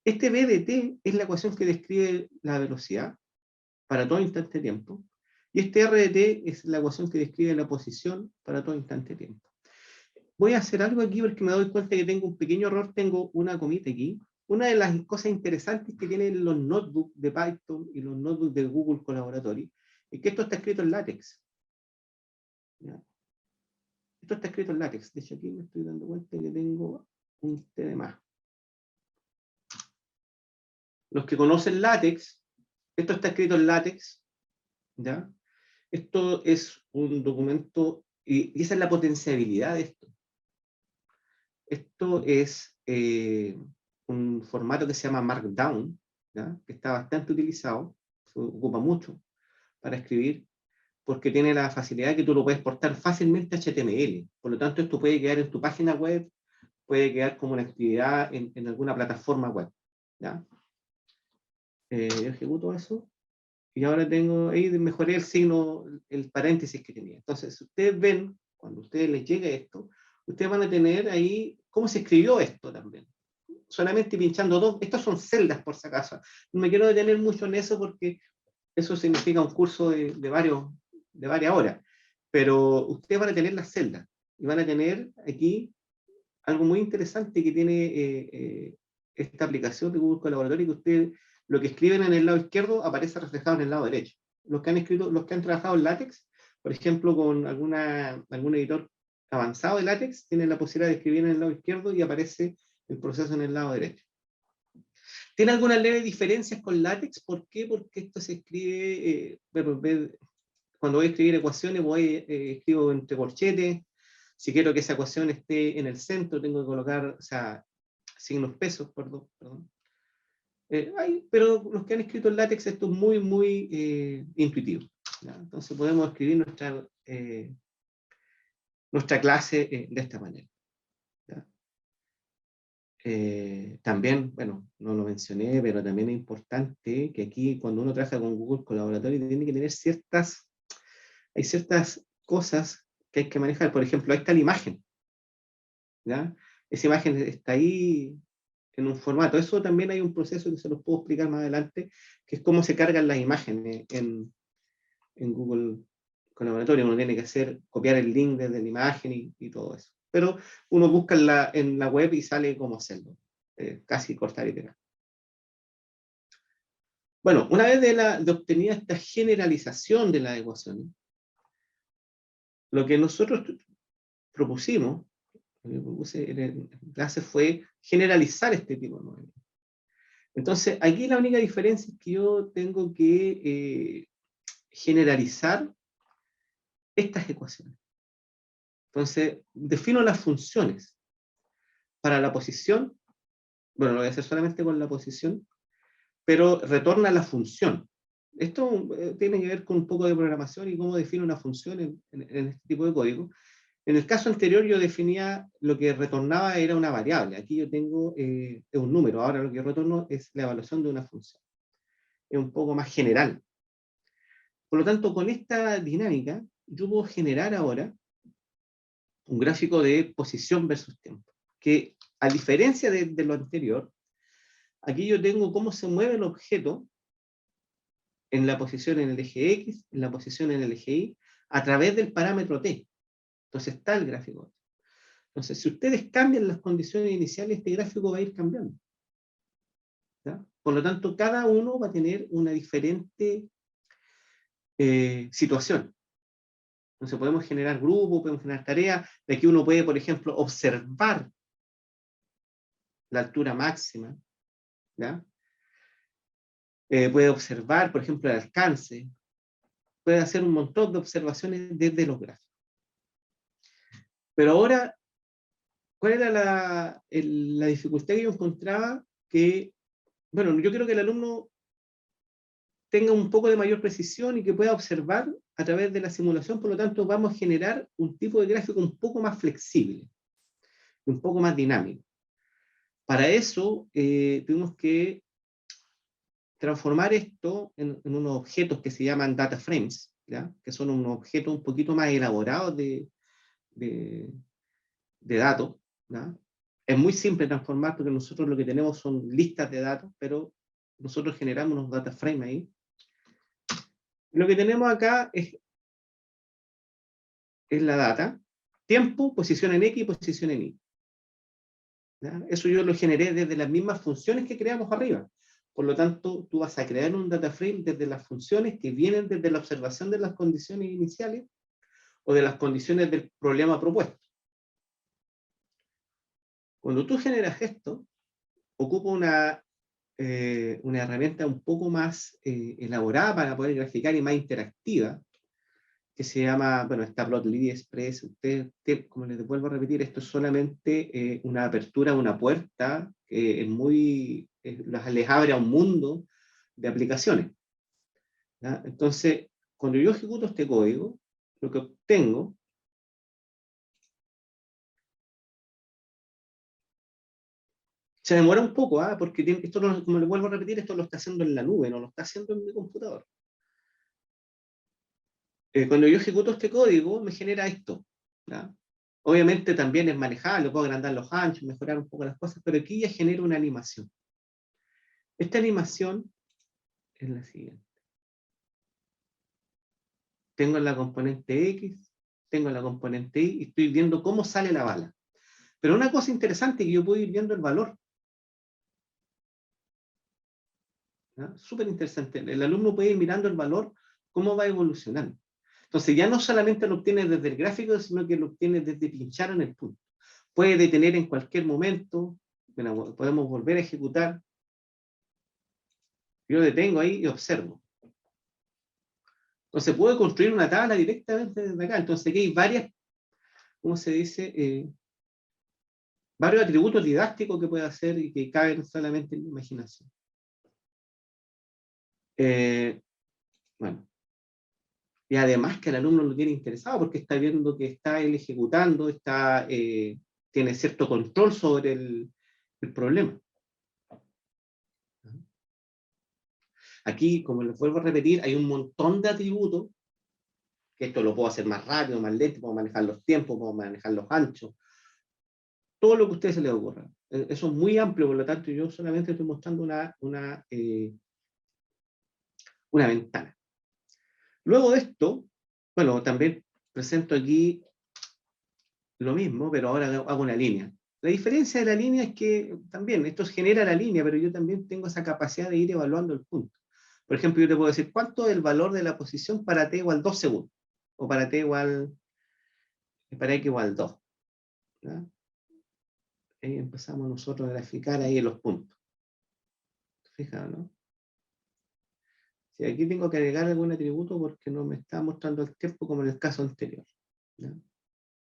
Este B de T es la ecuación que describe la velocidad para todo instante de tiempo, y este R de T es la ecuación que describe la posición para todo instante de tiempo. Voy a hacer algo aquí porque me doy cuenta que tengo un pequeño error, tengo una comita aquí. Una de las cosas interesantes que tienen los notebooks de Python y los notebooks de Google Collaboratory es que esto está escrito en LaTeX. ¿Ya? Esto está escrito en LaTeX. De hecho, aquí me estoy dando cuenta que tengo un T de más. Los que conocen LaTeX, esto está escrito en LaTeX. ¿Ya? Esto es un documento, y esa es la potenciabilidad de esto. Esto es un formato que se llama Markdown, ¿ya? Que está bastante utilizado, se ocupa mucho para escribir, porque tiene la facilidad de que tú lo puedes portar fácilmente a HTML. Por lo tanto, esto puede quedar en tu página web, puede quedar como una actividad en alguna plataforma web. ¿Ya? Yo ejecuto eso, y ahora ahí mejoré el signo, el paréntesis que tenía. Entonces, si ustedes ven, cuando a ustedes les llegue esto, ustedes van a tener ahí cómo se escribió esto también. Solamente pinchando dos, estas son celdas por si acaso. No me quiero detener mucho en eso porque eso significa un curso de varias horas. Pero ustedes van a tener las celdas y van a tener aquí algo muy interesante que tiene esta aplicación de Google Collaboratory, que ustedes lo que escriben en el lado izquierdo aparece reflejado en el lado derecho. Los que han trabajado en LaTeX, por ejemplo, con algún editor avanzado de LaTeX, tienen la posibilidad de escribir en el lado izquierdo y aparece el proceso en el lado derecho. ¿Tiene algunas leves diferencias con LaTeX? ¿Por qué? Porque esto se escribe, cuando voy a escribir ecuaciones, escribo entre corchetes. Si quiero que esa ecuación esté en el centro, tengo que colocar, signos pesos, perdón. Pero los que han escrito en LaTeX, esto es muy, muy intuitivo. ¿Ya? Entonces podemos escribir nuestra clase de esta manera. ¿Ya? También, bueno, no lo mencioné, pero también es importante que aquí cuando uno trabaja con Google Colaboratory tiene que tener hay ciertas cosas que hay que manejar. Por ejemplo, ahí está la imagen, ¿ya? Esa imagen está ahí en un formato. Eso también hay un proceso que se los puedo explicar más adelante, que es cómo se cargan las imágenes en Google Colaboratory. Uno tiene que copiar el link desde la imagen y todo eso. Pero uno busca en la web y sale cómo hacerlo. Casi cortar y pegar. Bueno, una vez de obtenida esta generalización de las ecuaciones, lo que nosotros propusimos, lo que propuse en clase fue generalizar este tipo de modelos. Entonces, aquí la única diferencia es que yo tengo que generalizar estas ecuaciones. Entonces, defino las funciones para la posición. Bueno, lo voy a hacer solamente con la posición, pero retorna la función. Esto tiene que ver con un poco de programación y cómo defino una función en este tipo de código. En el caso anterior yo definía lo que retornaba era una variable. Aquí yo tengo un número. Ahora lo que yo retorno es la evaluación de una función. Es un poco más general. Por lo tanto, con esta dinámica, yo puedo generar ahora un gráfico de posición versus tiempo, que a diferencia de lo anterior, aquí yo tengo cómo se mueve el objeto en la posición en el eje X, en la posición en el eje Y, a través del parámetro T. Entonces está el gráfico. Entonces, si ustedes cambian las condiciones iniciales, este gráfico va a ir cambiando, ¿ya? Por lo tanto, cada uno va a tener una diferente situación. Entonces podemos generar grupos, podemos generar tareas. De aquí uno puede, por ejemplo, observar la altura máxima, ¿ya? Puede observar, por ejemplo, el alcance. Puede hacer un montón de observaciones desde los gráficos. Pero ahora, ¿cuál era la dificultad que yo encontraba? Que, bueno, yo quiero que el alumno tenga un poco de mayor precisión y que pueda observar a través de la simulación. Por lo tanto, vamos a generar un tipo de gráfico un poco más flexible, un poco más dinámico. Para eso, tuvimos que transformar esto en unos objetos que se llaman data frames, ¿ya? Que son unos objetos un poquito más elaborados de datos, ¿ya? Es muy simple transformar porque nosotros lo que tenemos son listas de datos, pero nosotros generamos unos data frames ahí. Lo que tenemos acá es la data, tiempo, posición en X y posición en Y. ¿Ya? Eso yo lo generé desde las mismas funciones que creamos arriba. Por lo tanto, tú vas a crear un data frame desde las funciones que vienen desde la observación de las condiciones iniciales o de las condiciones del problema propuesto. Cuando tú generas esto, ocupa una herramienta un poco más elaborada para poder graficar y más interactiva, que se llama, bueno, está Plotly Express. Como les vuelvo a repetir, esto es solamente una apertura, una puerta que es les abre a un mundo de aplicaciones, ¿ya? Entonces, cuando yo ejecuto este código, lo que obtengo se demora un poco, porque esto, como les vuelvo a repetir, esto lo está haciendo en la nube, no lo está haciendo en mi computador. Cuando yo ejecuto este código, me genera esto, ¿ya? Obviamente también es manejable, puedo agrandar los anchos, mejorar un poco las cosas, pero aquí ya genera una animación. Esta animación es la siguiente. Tengo la componente X, tengo la componente Y, y estoy viendo cómo sale la bala. Pero una cosa interesante es que yo puedo ir viendo el valor. Súper interesante. El alumno puede ir mirando el valor, cómo va evolucionando. Entonces ya no solamente lo obtiene desde el gráfico, sino que lo obtiene desde pinchar en el punto. Puede detener en cualquier momento. Bueno, podemos volver a ejecutar. Yo detengo ahí y observo. Entonces puedo construir una tabla directamente desde acá. Entonces aquí hay varias, ¿cómo se dice? Varios atributos didácticos que puede hacer y que caben solamente en la imaginación. Bueno. Y además que el alumno lo tiene interesado porque está viendo que está él ejecutando, tiene cierto control sobre el problema. Aquí, como les vuelvo a repetir, hay un montón de atributos, que esto lo puedo hacer más rápido, más lento, puedo manejar los tiempos, puedo manejar los anchos, todo lo que a ustedes se les ocurra. Eso es muy amplio, por lo tanto yo solamente estoy mostrando una ventana. Luego de esto, bueno, también presento aquí lo mismo, pero ahora hago una línea. La diferencia de la línea es que también esto genera la línea, pero yo también tengo esa capacidad de ir evaluando el punto. Por ejemplo, yo te puedo decir cuánto es el valor de la posición para t igual 2 segundos, o para x igual 2. ¿Ya? Ahí empezamos nosotros a graficar ahí los puntos. Fíjate, ¿no? Si aquí tengo que agregar algún atributo porque no me está mostrando el tiempo como en el caso anterior. ¿Ya?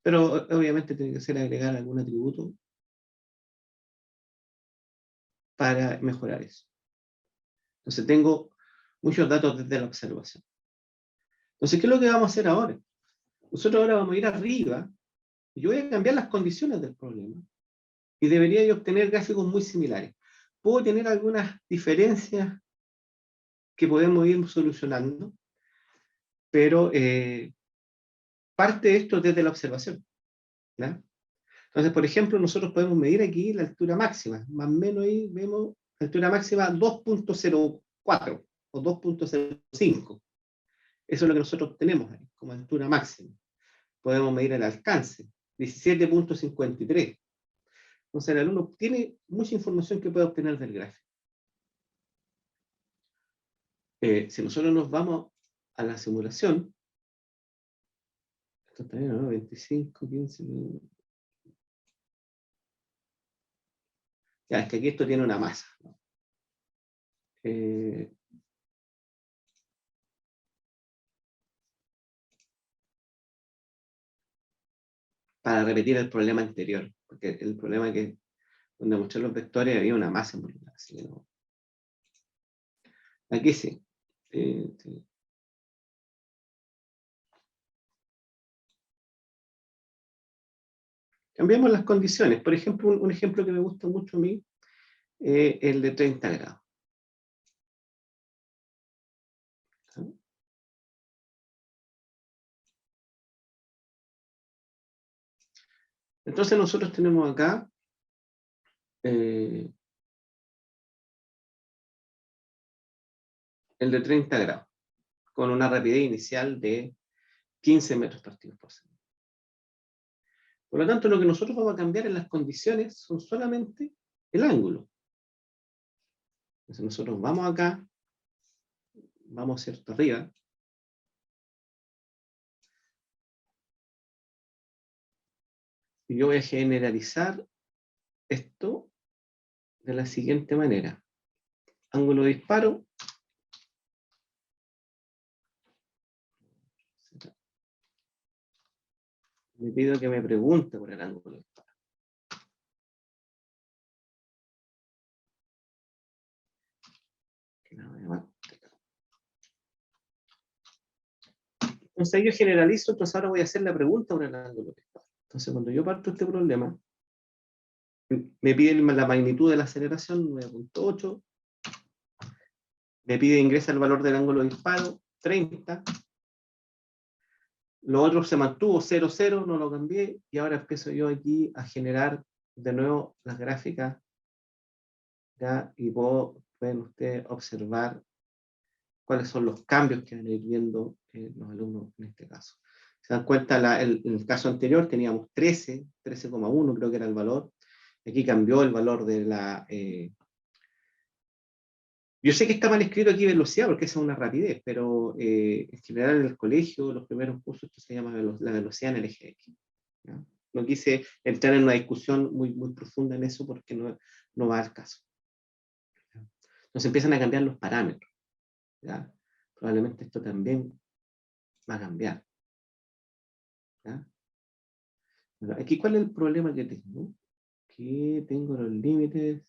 Pero obviamente tiene que ser agregar algún atributo para mejorar eso. Entonces tengo muchos datos desde la observación. Entonces, ¿qué es lo que vamos a hacer ahora? Nosotros ahora vamos a ir arriba y yo voy a cambiar las condiciones del problema y debería yo obtener gráficos muy similares. Puedo tener algunas diferencias que podemos ir solucionando, pero parte de esto desde la observación. ¿Ya? Entonces, por ejemplo, nosotros podemos medir aquí la altura máxima. Más o menos ahí vemos la altura máxima 2.04 o 2.05. Eso es lo que nosotros tenemos ahí, como altura máxima. Podemos medir el alcance, 17.53. Entonces, el alumno tiene mucha información que puede obtener del gráfico. Si nosotros nos vamos a la simulación, esto está bien, ¿no? 25, 15... Ya, es que aquí esto tiene una masa, ¿no? Para repetir el problema anterior, porque el problema que donde mostré los vectores había una masa involucrada, así que no. Aquí sí. Sí. Cambiamos las condiciones. Por ejemplo, un ejemplo que me gusta mucho a mí, el de 30 grados. ¿Sí? Entonces nosotros tenemos acá el de 30 grados, con una rapidez inicial de 15 metros partidos por segundo. Por lo tanto, lo que nosotros vamos a cambiar en las condiciones son solamente el ángulo. Entonces nosotros vamos acá, vamos cierto arriba, y yo voy a generalizar esto de la siguiente manera. Ángulo de disparo. Le pido que me pregunte por el ángulo de disparo. Entonces yo generalizo, entonces ahora voy a hacer la pregunta por el ángulo de disparo. Entonces cuando yo parto este problema, me pide la magnitud de la aceleración, 9.8. Me pide ingresa el valor del ángulo de disparo, 30. Lo otro se mantuvo 0, 0, no lo cambié. Y ahora empiezo yo aquí a generar de nuevo las gráficas. ¿Ya? Y pueden ustedes observar cuáles son los cambios que van a ir viendo los alumnos en este caso. Se dan cuenta, en el caso anterior teníamos 13, 13,1 creo que era el valor. Aquí cambió el valor de la... Yo sé que está mal escrito aquí velocidad porque esa es una rapidez, pero en general en el colegio, los primeros cursos, esto se llama la velocidad en el eje X. ¿Ya? No quise entrar en una discusión muy, muy profunda en eso porque no va al caso. ¿Ya? Entonces empiezan a cambiar los parámetros. ¿Ya? Probablemente esto también va a cambiar. ¿Ya? Bueno, aquí, ¿cuál es el problema que tengo? Que tengo los límites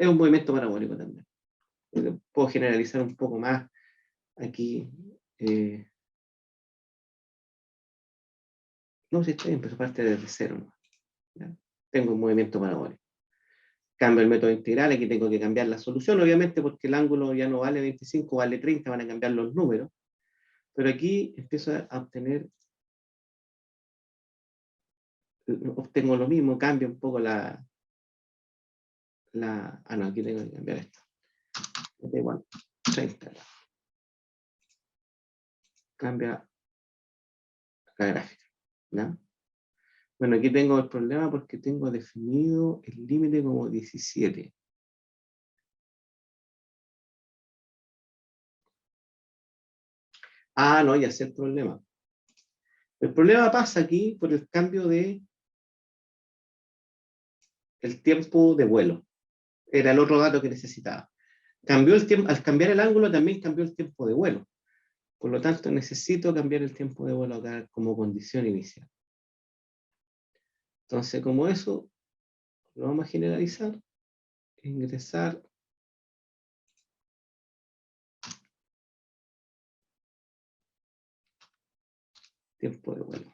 es un movimiento parabólico también. Puedo generalizar un poco más aquí. No, si está bien, pero parte desde cero, ¿no? ¿Ya? Tengo un movimiento parabólico. Cambio el método integral, aquí tengo que cambiar la solución, obviamente, porque el ángulo ya no vale 25, vale 30, van a cambiar los números. Pero aquí empiezo a obtengo lo mismo, cambio un poco no, aquí tengo que cambiar esto. Da igual, 30 grados. Cambia la gráfica, ¿no? Bueno, aquí tengo el problema porque tengo definido el límite como 17. No, ya sé el problema. El problema pasa aquí por el cambio de el tiempo de vuelo. Era el otro dato que necesitaba. Cambió el tiempo, al cambiar el ángulo también cambió el tiempo de vuelo. Por lo tanto, necesito cambiar el tiempo de vuelo acá como condición inicial. Entonces, como eso, lo vamos a generalizar. Ingresar. Tiempo de vuelo.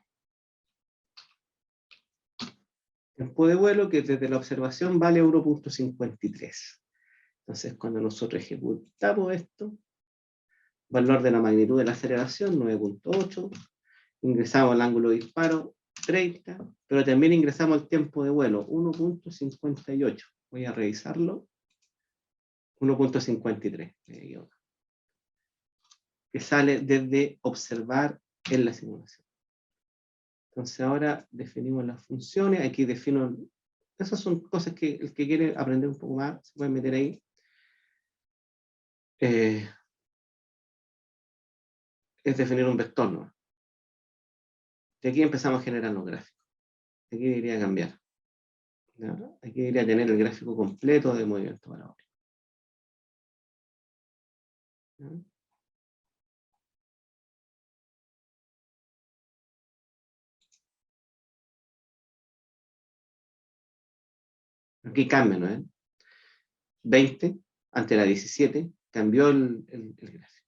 Tiempo de vuelo que desde la observación vale 1.53. Entonces, cuando nosotros ejecutamos esto, valor de la magnitud de la aceleración, 9.8. Ingresamos el ángulo de disparo, 30. Pero también ingresamos el tiempo de vuelo, 1.58. Voy a revisarlo. 1.53. Que sale desde observar en la simulación. Entonces ahora definimos las funciones. Aquí defino... Esas son cosas que el que quiere aprender un poco más se puede meter ahí. Es definir un vector, ¿no? Y aquí empezamos a generar los gráficos. Aquí debería cambiar. ¿No? Aquí debería tener el gráfico completo de movimiento parabólico. ¿No? Aquí cambia, ¿no? 20, antes era 17, cambió el gráfico.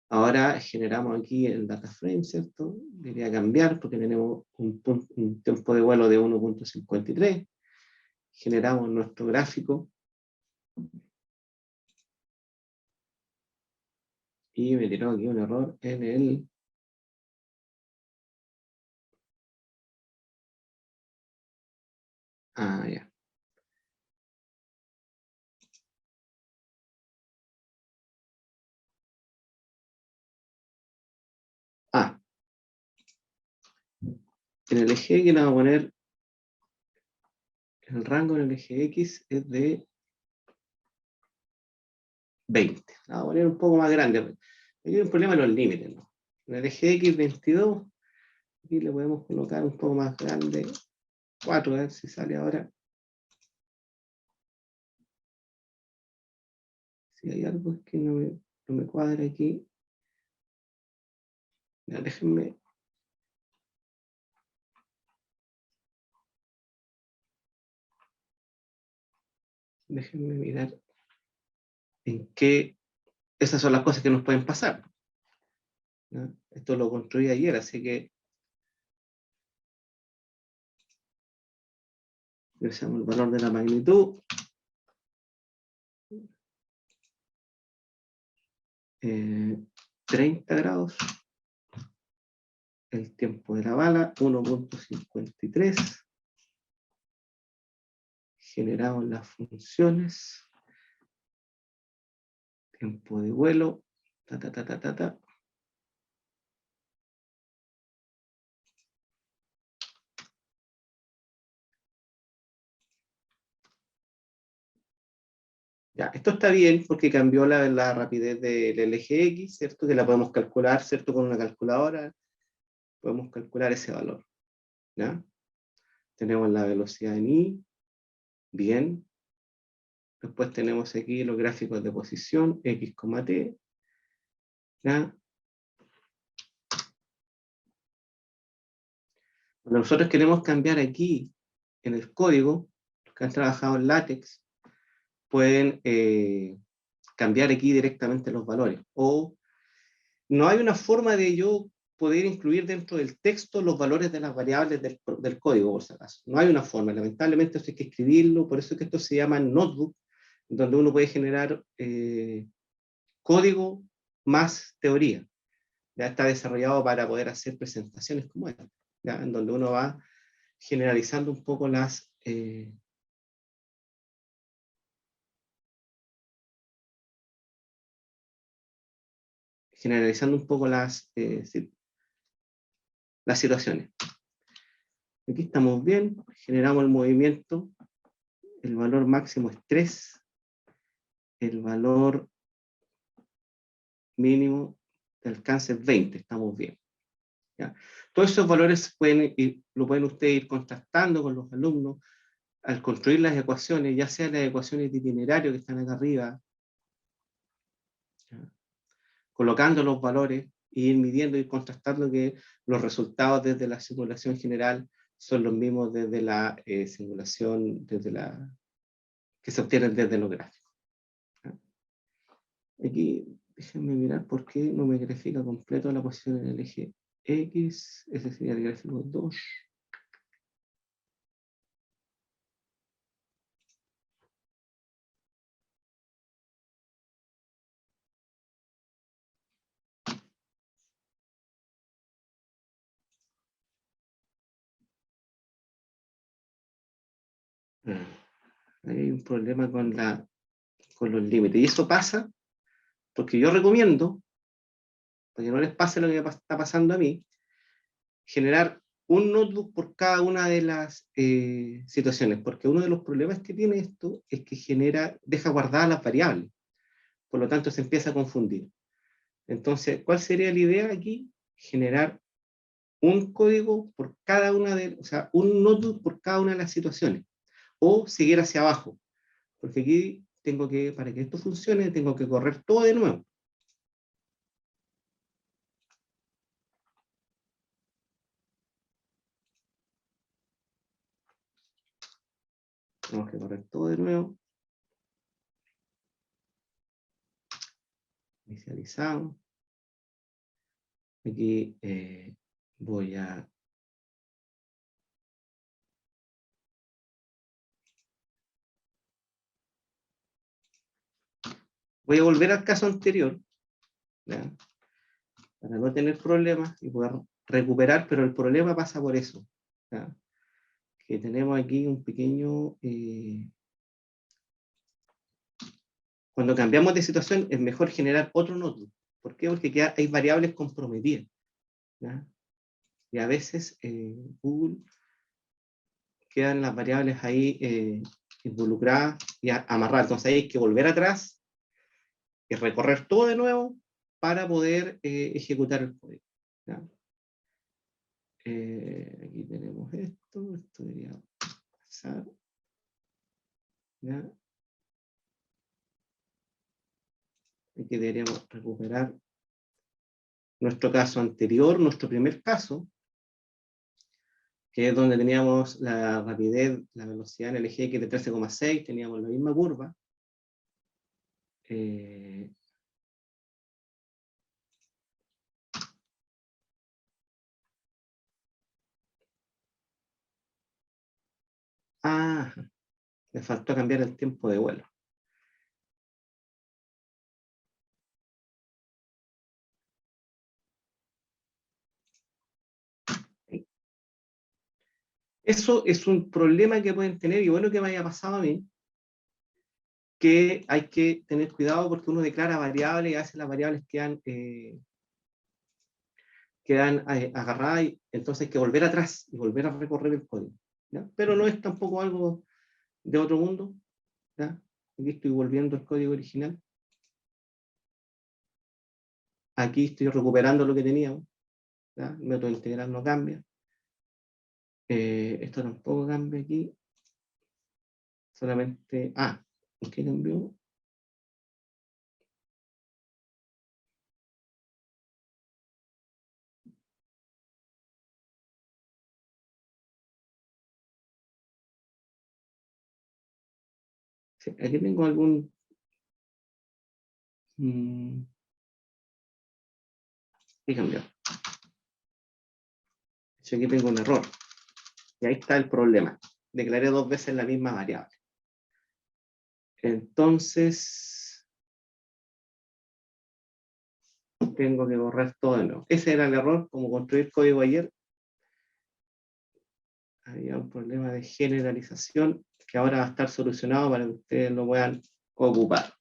Ahora generamos aquí el data frame, ¿cierto? Debería cambiar porque tenemos un tiempo de vuelo de 1.53. Generamos nuestro gráfico. Y me tiró aquí un error en el... Ya. En el eje X le vamos a poner... El rango en el eje X es de 20. La vamos a poner un poco más grande. Aquí hay un problema en los límites, ¿no? En el eje X 22, aquí le podemos colocar un poco más grande, 4, a ver si sale ahora. Si hay algo que no me cuadra aquí. Ya, déjenme. Déjenme mirar en qué... Esas son las cosas que nos pueden pasar, ¿no? Esto lo construí ayer, así que ingresamos el valor de la magnitud. 30 grados. El tiempo de la bala, 1.53. Generamos las funciones. Tiempo de vuelo. Ya, esto está bien porque cambió la rapidez del eje X, ¿cierto? Que la podemos calcular, ¿cierto? Con una calculadora podemos calcular ese valor, ¿ya? Tenemos la velocidad en I, bien. Después tenemos aquí los gráficos de posición, X, T, ¿ya? Cuando nosotros queremos cambiar aquí en el código, los que han trabajado en LaTeX, pueden cambiar aquí directamente los valores. O no hay una forma de yo poder incluir dentro del texto los valores de las variables del código, por si acaso. No hay una forma, lamentablemente esto hay que escribirlo, por eso es que esto se llama notebook, donde uno puede generar código más teoría. Ya está desarrollado para poder hacer presentaciones como esta, ¿ya? En donde uno va generalizando un poco las las situaciones. Aquí estamos bien, generamos el movimiento, el valor máximo es 3, el valor mínimo de alcance es 20, estamos bien. ¿Ya? Todos esos valores lo pueden ustedes ir contrastando con los alumnos al construir las ecuaciones, ya sea las ecuaciones de itinerario que están acá arriba, ¿ya? Colocando los valores e ir midiendo y contrastando que los resultados desde la simulación general son los mismos desde la simulación, que se obtienen desde los gráficos. ¿Ya? Aquí, déjenme mirar por qué no me grafica completo la posición en el eje X, ese sería el gráfico 2. Hay un problema con los límites. Y eso pasa porque yo recomiendo, para que no les pase lo que me está pasando a mí, generar un notebook por cada una de las situaciones, porque uno de los problemas que tiene esto es que deja guardadas las variables, por lo tanto se empieza a confundir. Entonces, ¿cuál sería la idea aquí? Generar un código por cada o sea, un notebook por cada una de las situaciones, o seguir hacia abajo, porque aquí para que esto funcione, tengo que correr todo de nuevo. Tenemos que correr todo de nuevo. Inicializamos. Aquí voy a volver al caso anterior, ¿ya? Para no tener problemas y poder recuperar, pero el problema pasa por eso, ¿ya? Que tenemos aquí un pequeño... cuando cambiamos de situación es mejor generar otro notebook. ¿Por qué? Porque hay variables comprometidas, ¿ya? Y a veces Google quedan las variables ahí involucradas y amarradas. Entonces hay que volver atrás y recorrer todo de nuevo para poder ejecutar el código, ¿ya? Aquí tenemos esto debería pasar, ¿ya? Aquí deberíamos recuperar nuestro caso anterior, nuestro primer caso, que es donde teníamos la rapidez, la velocidad en el eje X de 13,6, teníamos la misma curva. Me faltó cambiar el tiempo de vuelo. Eso es un problema que pueden tener, y bueno que me haya pasado a mí, que hay que tener cuidado porque uno declara variables y a veces las variables quedan agarradas, y entonces hay que volver atrás y volver a recorrer el código, ¿ya? Pero no es tampoco algo de otro mundo, ¿ya? Aquí estoy volviendo al código original. Aquí estoy recuperando lo que teníamos, ¿ya? El método integral no cambia. Esto tampoco cambia aquí. Solamente... ¿qué cambió? Sí, aquí tengo algún... y cambió. Aquí tengo un error. Y ahí está el problema. Declaré 2 veces la misma variable. Entonces, tengo que borrar todo de nuevo. Ese era el error, como construir código ayer. Había un problema de generalización que ahora va a estar solucionado para que ustedes lo puedan ocupar.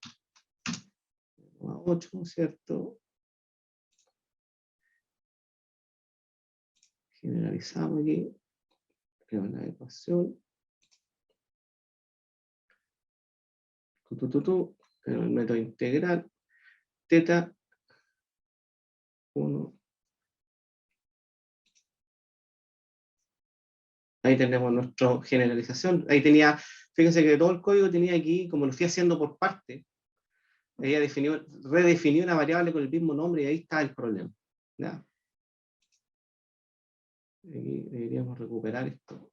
8, ¿cierto? Generalizamos aquí. Creo la ecuación. El método integral. Teta 1. Ahí tenemos nuestra generalización. Ahí tenía, fíjense que todo el código tenía aquí, como lo fui haciendo por parte, ella redefinió una variable con el mismo nombre y ahí está el problema. ¿Ya? Aquí deberíamos recuperar esto.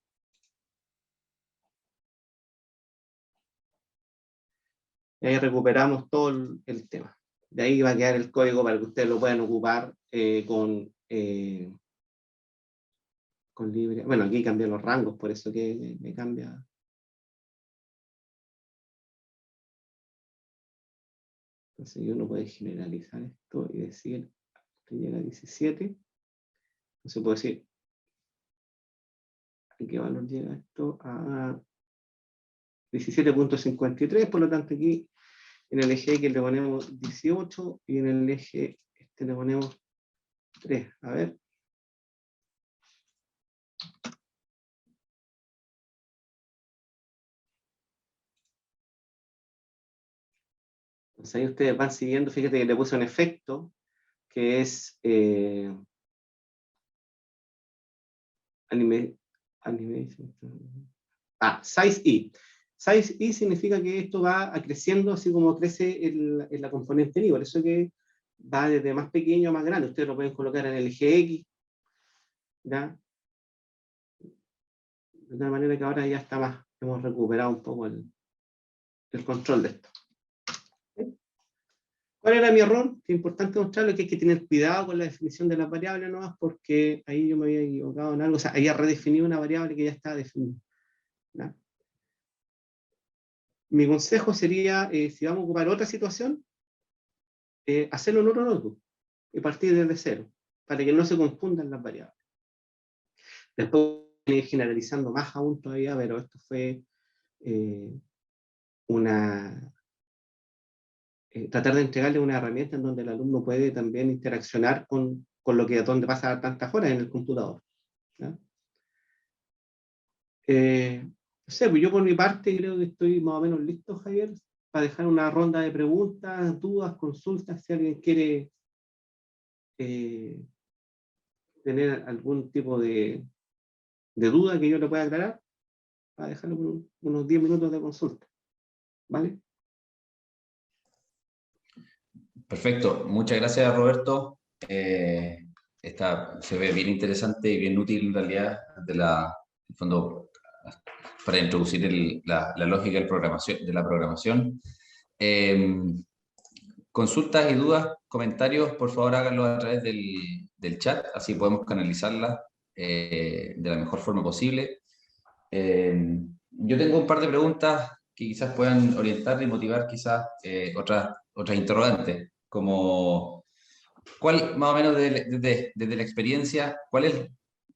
Y ahí recuperamos todo el tema. De ahí va a quedar el código para que ustedes lo puedan ocupar con libre. Bueno, aquí cambié los rangos, por eso que me cambia. Entonces uno puede generalizar esto y decir que llega a 17. Entonces puedo decir, ¿a qué valor llega esto? A 17.53, por lo tanto aquí en el eje X le ponemos 18 y en el eje este le ponemos 3. A ver. Entonces ahí ustedes van siguiendo, fíjate que le puse un efecto que es size E. Size E significa que esto va creciendo así como crece en la componente I, por eso que va desde más pequeño a más grande. Ustedes lo pueden colocar en el eje X, ¿ya? De tal manera que ahora ya está más, hemos recuperado un poco el control de esto. ¿Cuál era mi error? Que es importante mostrarlo, que hay que tener cuidado con la definición de las variables nomás, porque ahí yo me había equivocado en algo, o sea, había redefinido una variable que ya estaba definida. ¿Ya? Mi consejo sería, si vamos a ocupar otra situación, hacerlo en otro notebook y partir desde cero, para que no se confundan las variables. Después ir generalizando más aún todavía, pero esto fue tratar de entregarle una herramienta en donde el alumno puede también interaccionar con lo que donde pasa tantas horas en el computador. ¿Ya? No sé, pues yo por mi parte creo que estoy más o menos listo, Javier, para dejar una ronda de preguntas, dudas, consultas, si alguien quiere tener algún tipo de duda que yo le pueda aclarar, para dejarlo por unos 10 minutos de consulta. ¿Vale? Perfecto, muchas gracias Roberto. Se ve bien interesante y bien útil en realidad en el fondo, para introducir la lógica de la programación. Consultas y dudas, comentarios, por favor háganlo a través del chat, así podemos canalizarlas de la mejor forma posible. Yo tengo un par de preguntas que quizás puedan orientar y motivar quizás otras interrogantes, como ¿cuál, más o menos desde la experiencia,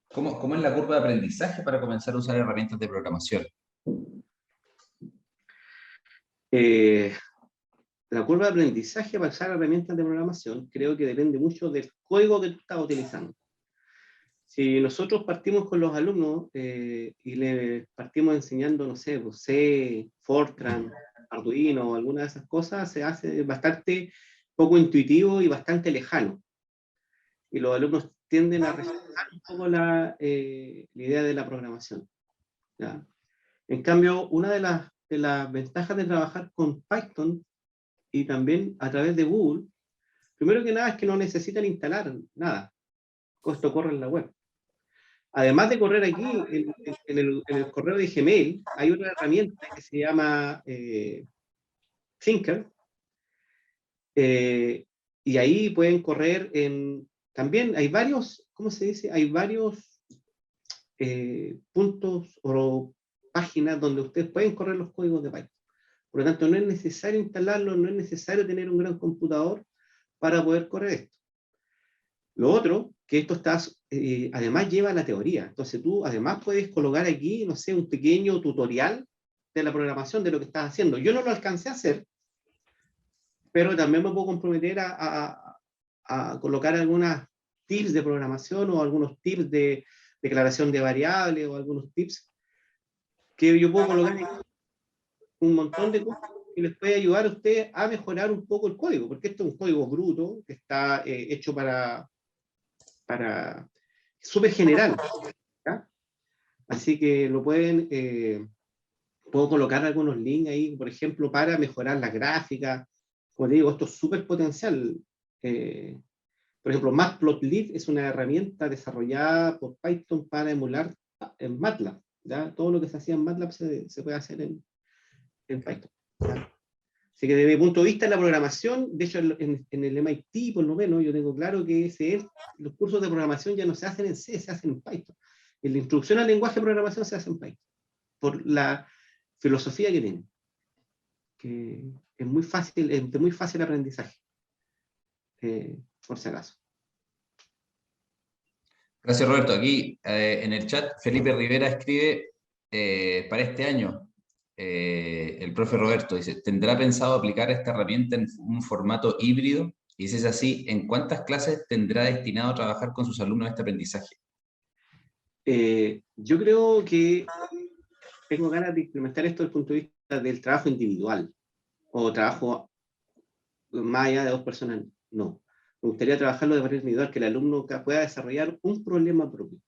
cómo es la curva de aprendizaje para comenzar a usar herramientas de programación? La curva de aprendizaje para usar herramientas de programación creo que depende mucho del código que tú estás utilizando. Si nosotros partimos con los alumnos y les partimos enseñando, no sé, pues C, Fortran, Arduino, alguna de esas cosas, se hace bastante poco intuitivo y bastante lejano. Y los alumnos tienden a rechazar un poco la idea de la programación. ¿Ya? En cambio, una de las ventajas de trabajar con Python y también a través de Google, primero que nada es que no necesitan instalar nada. Esto corre en la web. Además de correr aquí, en el correo de Gmail, hay una herramienta que se llama Thinker, y ahí pueden correr también hay varios, ¿cómo se dice? Hay varios puntos o páginas donde ustedes pueden correr los códigos de Python. Por lo tanto, no es necesario instalarlo, no es necesario tener un gran computador para poder correr esto. Lo otro, que esto está, además lleva la teoría. Entonces tú además puedes colocar aquí, no sé, un pequeño tutorial de la programación de lo que estás haciendo. Yo no lo alcancé a hacer, pero también me puedo comprometer a colocar algunas tips de programación o algunos tips de declaración de variables o algunos tips que yo puedo colocar aquí, un montón de cosas que les puede ayudar a ustedes a mejorar un poco el código, porque esto es un código bruto que está hecho para súper general, ¿ya? Así que lo pueden, puedo colocar algunos links ahí, por ejemplo, para mejorar la gráfica. Como te digo, esto es súper potencial. Por ejemplo, Matplotlib es una herramienta desarrollada por Python para emular en MATLAB, ¿ya? Todo lo que se hacía en MATLAB se puede hacer en Python, ¿ya? Así que desde mi punto de vista en la programación, de hecho en el MIT por lo menos, yo tengo claro que los cursos de programación ya no se hacen en C, se hacen en Python. En la introducción al lenguaje de programación se hace en Python, por la filosofía que tiene, que es muy fácil, es de muy fácil aprendizaje, por si acaso. Gracias, Roberto. Aquí en el chat, Felipe Rivera escribe para este año. El profe Roberto dice, ¿tendrá pensado aplicar esta herramienta en un formato híbrido? Y si es así, ¿en cuántas clases tendrá destinado a trabajar con sus alumnos este aprendizaje? Yo creo que tengo ganas de implementar esto desde el punto de vista del trabajo individual o trabajo más allá de dos personas. No. Me gustaría trabajarlo de manera individual, que el alumno pueda desarrollar un problema propio,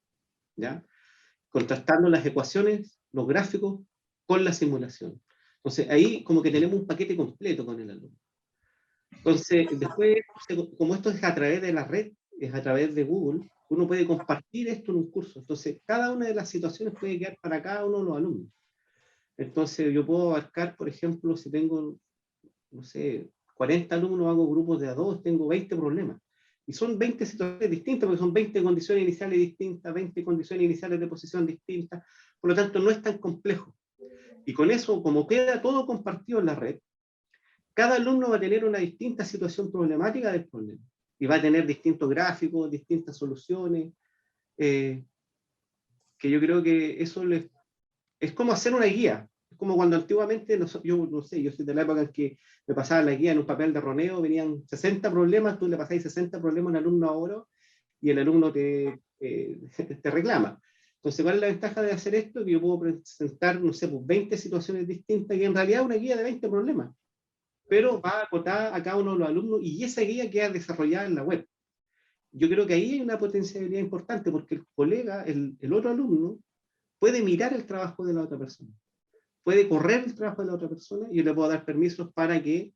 ¿ya? Contrastando las ecuaciones, los gráficos, con la simulación. Entonces, ahí como que tenemos un paquete completo con el alumno. Entonces, después, como esto es a través de la red, es a través de Google, uno puede compartir esto en un curso. Entonces, cada una de las situaciones puede quedar para cada uno de los alumnos. Entonces, yo puedo abarcar, por ejemplo, si tengo, no sé, 40 alumnos, hago grupos de a dos, tengo 20 problemas. Y son 20 situaciones distintas, porque son 20 condiciones iniciales distintas, 20 condiciones iniciales de posición distintas. Por lo tanto, no es tan complejo. Y con eso, como queda todo compartido en la red, cada alumno va a tener una distinta situación problemática del problema. Y va a tener distintos gráficos, distintas soluciones, que yo creo que eso es como hacer una guía. Es como cuando antiguamente, yo no sé, yo soy de la época en que me pasaba la guía en un papel de roneo, venían 60 problemas, tú le pasáis 60 problemas a un alumno ahora y el alumno te reclama. Entonces, ¿cuál es la ventaja de hacer esto? Que yo puedo presentar, no sé, pues 20 situaciones distintas y en realidad una guía de 20 problemas, pero va acotada a cada uno de los alumnos y esa guía queda desarrollada en la web. Yo creo que ahí hay una potencialidad importante porque el colega, el otro alumno, puede mirar el trabajo de la otra persona, puede correr el trabajo de la otra persona y yo le puedo dar permisos para que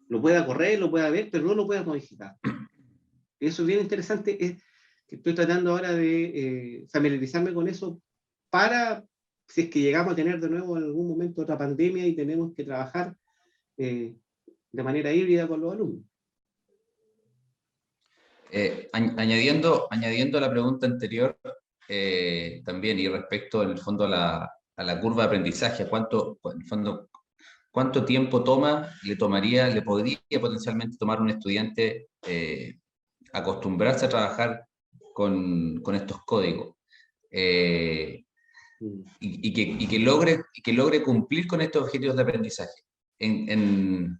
lo pueda correr, lo pueda ver, pero no lo pueda modificar. Eso es bien interesante, es que estoy tratando ahora de familiarizarme con eso para, si es que llegamos a tener de nuevo en algún momento otra pandemia y tenemos que trabajar de manera híbrida con los alumnos. Añadiendo a la pregunta anterior, también, y respecto en el fondo a la curva de aprendizaje, en el fondo, ¿cuánto tiempo le podría potencialmente tomar a un estudiante acostumbrarse a trabajar con estos códigos? Y que logre cumplir con estos objetivos de aprendizaje. ¿En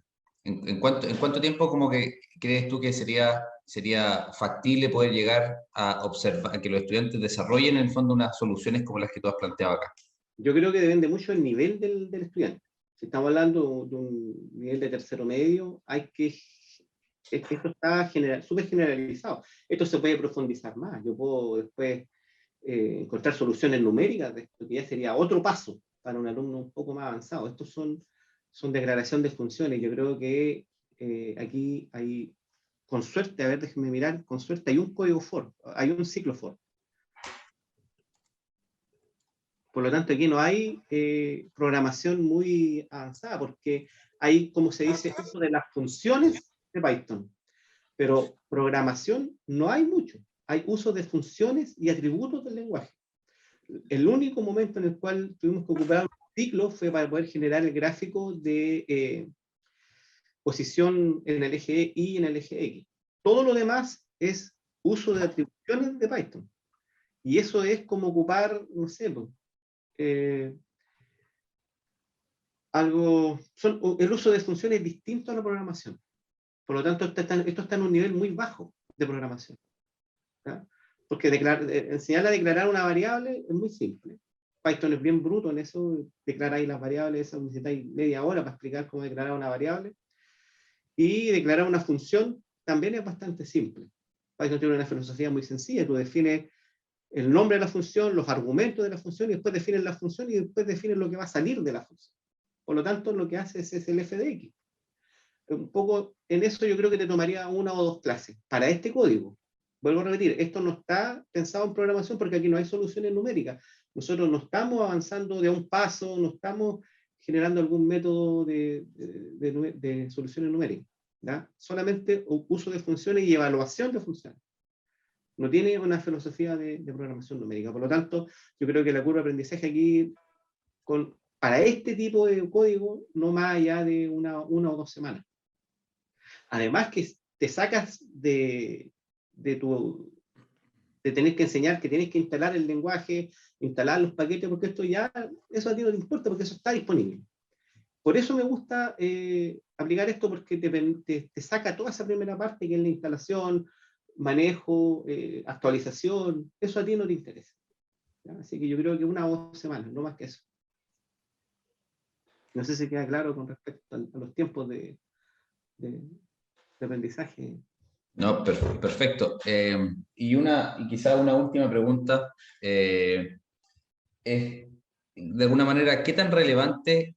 cuánto tiempo como que crees tú que sería factible poder llegar a observar, a que los estudiantes desarrollen en el fondo unas soluciones como las que tú has planteado acá? Yo creo que depende mucho del nivel del estudiante. Si estamos hablando de un nivel de tercero medio, esto está súper generalizado. Esto se puede profundizar más. Yo puedo después encontrar soluciones numéricas de esto, que ya sería otro paso para un alumno un poco más avanzado. Estos son declaración de funciones. Yo creo que aquí hay, con suerte, a ver, déjenme mirar, con suerte hay un código for, hay un ciclo for. Por lo tanto, aquí no hay programación muy avanzada, porque hay, como se dice, uso de las funciones de Python. Pero programación no hay mucho. Hay uso de funciones y atributos del lenguaje. El único momento en el cual tuvimos que ocupar un ciclo fue para poder generar el gráfico de posición en el eje Y y en el eje X. Todo lo demás es uso de atribuciones de Python. Y eso es como ocupar, no sé, el uso de funciones es distinto a la programación. Por lo tanto, esto está en un nivel muy bajo de programación. ¿Ya? Porque enseñar a declarar una variable es muy simple. Python es bien bruto en eso, declaráis las variables, eso necesitáis media hora para explicar cómo declarar una variable. Y declarar una función también es bastante simple. Python tiene una filosofía muy sencilla, tú defines el nombre de la función, los argumentos de la función, y después defines la función y después defines lo que va a salir de la función. Por lo tanto, lo que hace es el f de x. Un poco en eso yo creo que te tomaría una o dos clases para este código. Vuelvo a repetir, esto no está pensado en programación porque aquí no hay soluciones numéricas. Nosotros no estamos avanzando de un paso, no estamos generando algún método de soluciones numéricas. ¿Ya? Solamente uso de funciones y evaluación de funciones. No tiene una filosofía de programación numérica. Por lo tanto, yo creo que la curva de aprendizaje aquí, para este tipo de código, no más allá de una o 2 semanas. Además que te sacas de tener que enseñar que tienes que instalar el lenguaje, instalar los paquetes, porque eso a ti no te importa, porque eso está disponible. Por eso me gusta aplicar esto, porque te saca toda esa primera parte, que es la instalación, manejo, actualización. Eso a ti no te interesa. ¿Ya? Así que yo creo que 1 o 2 semanas, no más que eso. No sé si queda claro con respecto a los tiempos de aprendizaje. No, perfecto. Y quizá una última pregunta es, de alguna manera, ¿qué tan relevante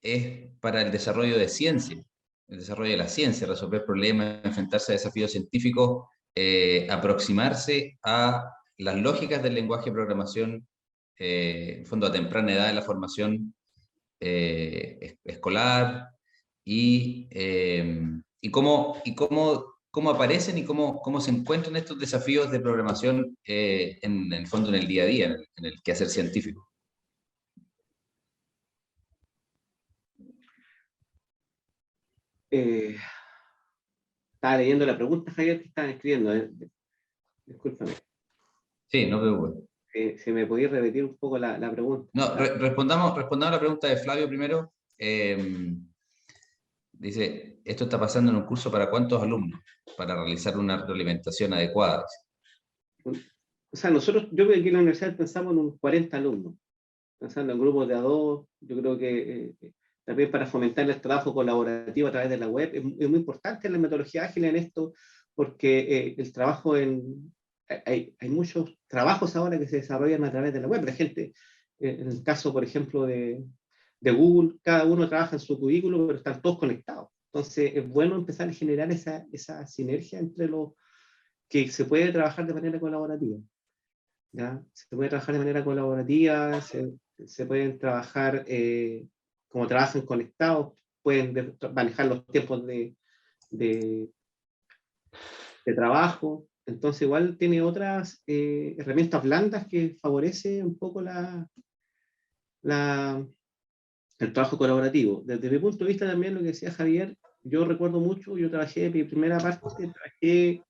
es para el desarrollo de ciencia, el desarrollo de la ciencia, resolver problemas, enfrentarse a desafíos científicos, aproximarse a las lógicas del lenguaje de programación, en fondo a temprana edad de la formación escolar, y cómo aparecen y cómo se encuentran estos desafíos de programación en el fondo, en el día a día, en el quehacer científico? Estaba leyendo la pregunta, Javier, que estaban escribiendo. Discúlpame. Sí, no te preocupes. Si me podías repetir un poco la pregunta. No, respondamos la pregunta de Flavio primero. Dice, ¿esto está pasando en un curso para cuántos alumnos? Para realizar una retroalimentación adecuada. O sea, yo creo que aquí en la universidad pensamos en unos 40 alumnos, pensando en grupos de A2. Yo creo que también para fomentar el trabajo colaborativo a través de la web, es muy importante la metodología ágil en esto, porque el trabajo hay muchos trabajos ahora que se desarrollan a través de la web. La gente, en el caso, por ejemplo, de Google, cada uno trabaja en su cubículo, pero están todos conectados. Entonces, es bueno empezar a generar esa sinergia entre que se puede trabajar de manera colaborativa. ¿Ya? Se puede trabajar de manera colaborativa, se pueden trabajar como trabajan conectados, pueden manejar los tiempos de trabajo. Entonces, igual tiene otras herramientas blandas que favorecen un poco el trabajo colaborativo. Desde mi punto de vista también, lo que decía Javier, yo recuerdo mucho, yo trabajé, mi primera parte, trabajé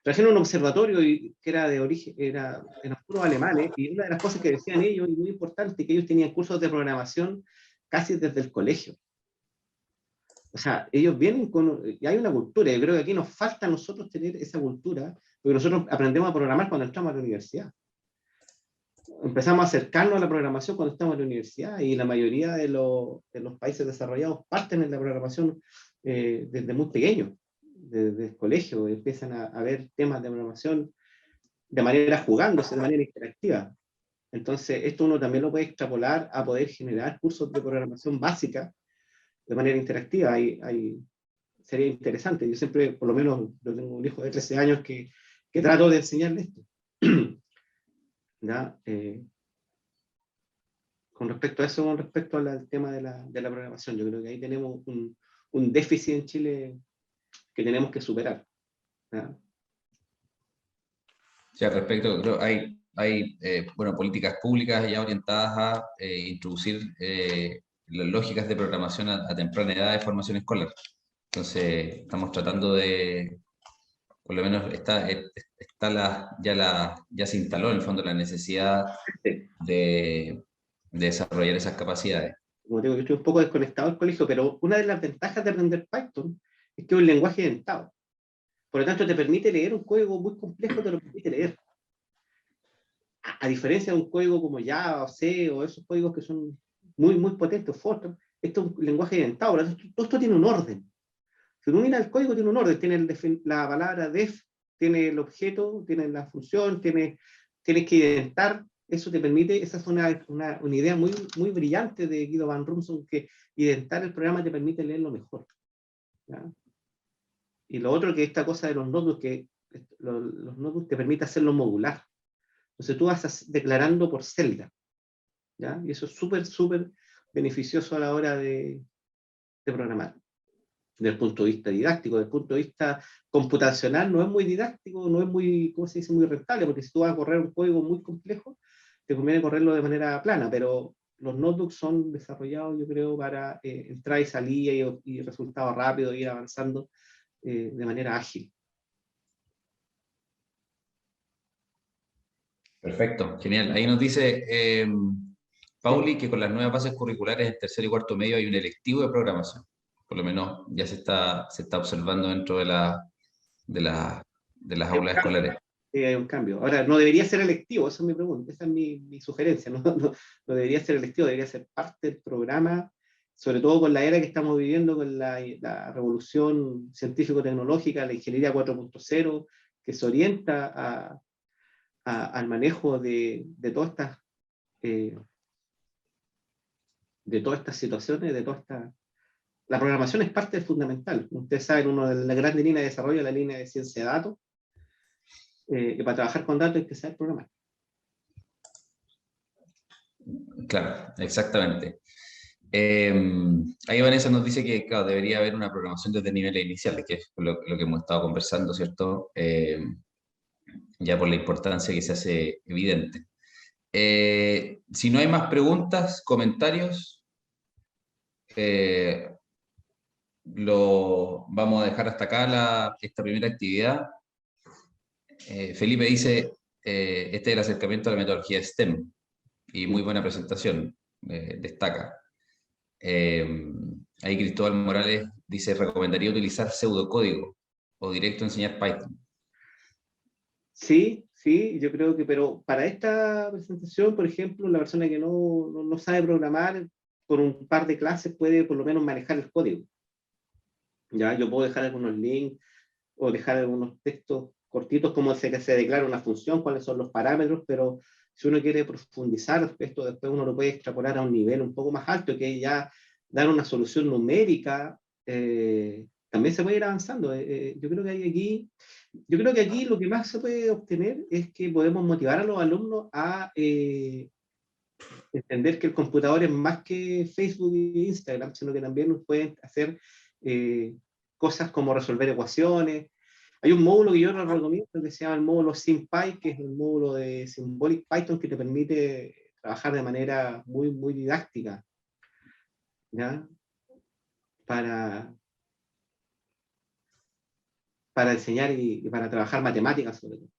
trabajé en un observatorio que era de origen, eran puros alemanes, y una de las cosas que decían ellos, y muy importante, que ellos tenían cursos de programación casi desde el colegio. O sea, ellos vienen y hay una cultura, yo creo que aquí nos falta a nosotros tener esa cultura, porque nosotros aprendemos a programar cuando entramos a la universidad. Empezamos a acercarnos a la programación cuando estamos en la universidad, y la mayoría de los países desarrollados parten en la programación desde muy pequeños, desde el colegio, empiezan a ver temas de programación de manera jugándose, de manera interactiva. Entonces, esto uno también lo puede extrapolar a poder generar cursos de programación básica de manera interactiva. Sería interesante. Yo siempre, por lo menos, yo tengo un hijo de 13 años que trato de enseñarle esto. ¿Ya? Con respecto a eso, con respecto al tema de la programación, yo creo que ahí tenemos un déficit en Chile que tenemos que superar. ¿Ya? Sí, al respecto, creo hay bueno, políticas públicas ya orientadas a introducir las lógicas de programación a temprana edad de formación escolar. Entonces, estamos tratando de, por lo menos ya se instaló en el fondo la necesidad Sí. de desarrollar esas capacidades. Como digo, yo estoy un poco desconectado del colegio, pero una de las ventajas de aprender Python es que es un lenguaje dentado. Por lo tanto, te permite leer un código muy complejo, te lo permite leer. A diferencia de un código como Java o C o esos códigos que son muy, muy potentes, Fortran, esto es un lenguaje dentado. Todo esto tiene un orden. Si uno mira el código, tiene un orden. Tiene la palabra def, tiene el objeto, tiene la función, tienes que identar. Eso te permite, esa es una idea muy, muy brillante de Guido van Rossum, que identar el programa te permite leerlo mejor. ¿Ya? Y lo otro que esta cosa de los notebooks, que los notebooks te permite hacerlo modular. Entonces tú vas declarando por celda. ¿Ya? Y eso es súper, súper beneficioso a la hora de programar. Desde el punto de vista didáctico, desde el punto de vista computacional, no es muy didáctico, no es muy, ¿cómo se dice?, muy rentable, porque si tú vas a correr un código muy complejo, te conviene correrlo de manera plana, pero los notebooks son desarrollados, yo creo, para entrar y salir y resultados rápidos, ir avanzando de manera ágil. Perfecto, genial. Ahí nos dice Pauli que con las nuevas bases curriculares en tercer y cuarto medio hay un electivo de programación. Por lo menos ya se está observando dentro de las aulas escolares. Hay un cambio. Ahora, no debería ser electivo, esa es mi pregunta, esa es mi sugerencia. No debería ser electivo, debería ser parte del programa, sobre todo con la era que estamos viviendo, con la revolución científico-tecnológica, la ingeniería 4.0, que se orienta al manejo de todas estas situaciones, La programación es parte fundamental. Ustedes saben, una de las grandes líneas de desarrollo es la línea de ciencia de datos, y para trabajar con datos hay que saber programar. Claro, exactamente. Ahí Vanessa nos dice que, claro, debería haber una programación desde niveles iniciales, que es lo que hemos estado conversando, ¿cierto? Ya por la importancia que se hace evidente. Si no hay más preguntas, comentarios, lo vamos a dejar hasta acá esta primera actividad. Felipe dice, este es el acercamiento a la metodología STEM, y muy buena presentación, destaca. Ahí Cristóbal Morales dice, recomendaría utilizar pseudocódigo o directo enseñar Python. Sí, yo creo que, pero para esta presentación, por ejemplo, la persona que no sabe programar, con un par de clases puede por lo menos manejar el código. ¿Ya? Yo puedo dejar algunos links o dejar algunos textos cortitos, como que se declara una función, cuáles son los parámetros, pero si uno quiere profundizar esto, después uno lo puede extrapolar a un nivel un poco más alto, que ya dar una solución numérica, también se puede ir avanzando. Yo creo que aquí lo que más se puede obtener es que podemos motivar a los alumnos a entender que el computador es más que Facebook e Instagram, sino que también nos pueden hacer cosas como resolver ecuaciones. Hay un módulo que yo les recomiendo que se llama el módulo SymPy, que es el módulo de Symbolic Python, que te permite trabajar de manera muy, muy didáctica, ¿ya? Para enseñar y para trabajar matemáticas sobre todo.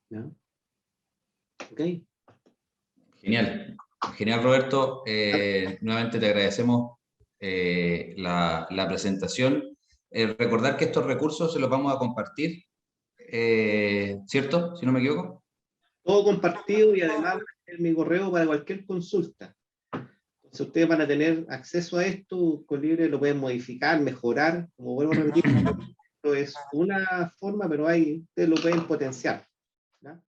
¿Ya? ¿Ok? Genial, genial Roberto. Nuevamente te agradecemos la presentación. Recordar que estos recursos se los vamos a compartir, ¿cierto? Si no me equivoco. Todo compartido y además en mi correo para cualquier consulta. Entonces ustedes van a tener acceso a esto, Colibre lo pueden modificar, mejorar, como vuelvo a repetir, esto es una forma, pero ustedes lo pueden potenciar. ¿Ya?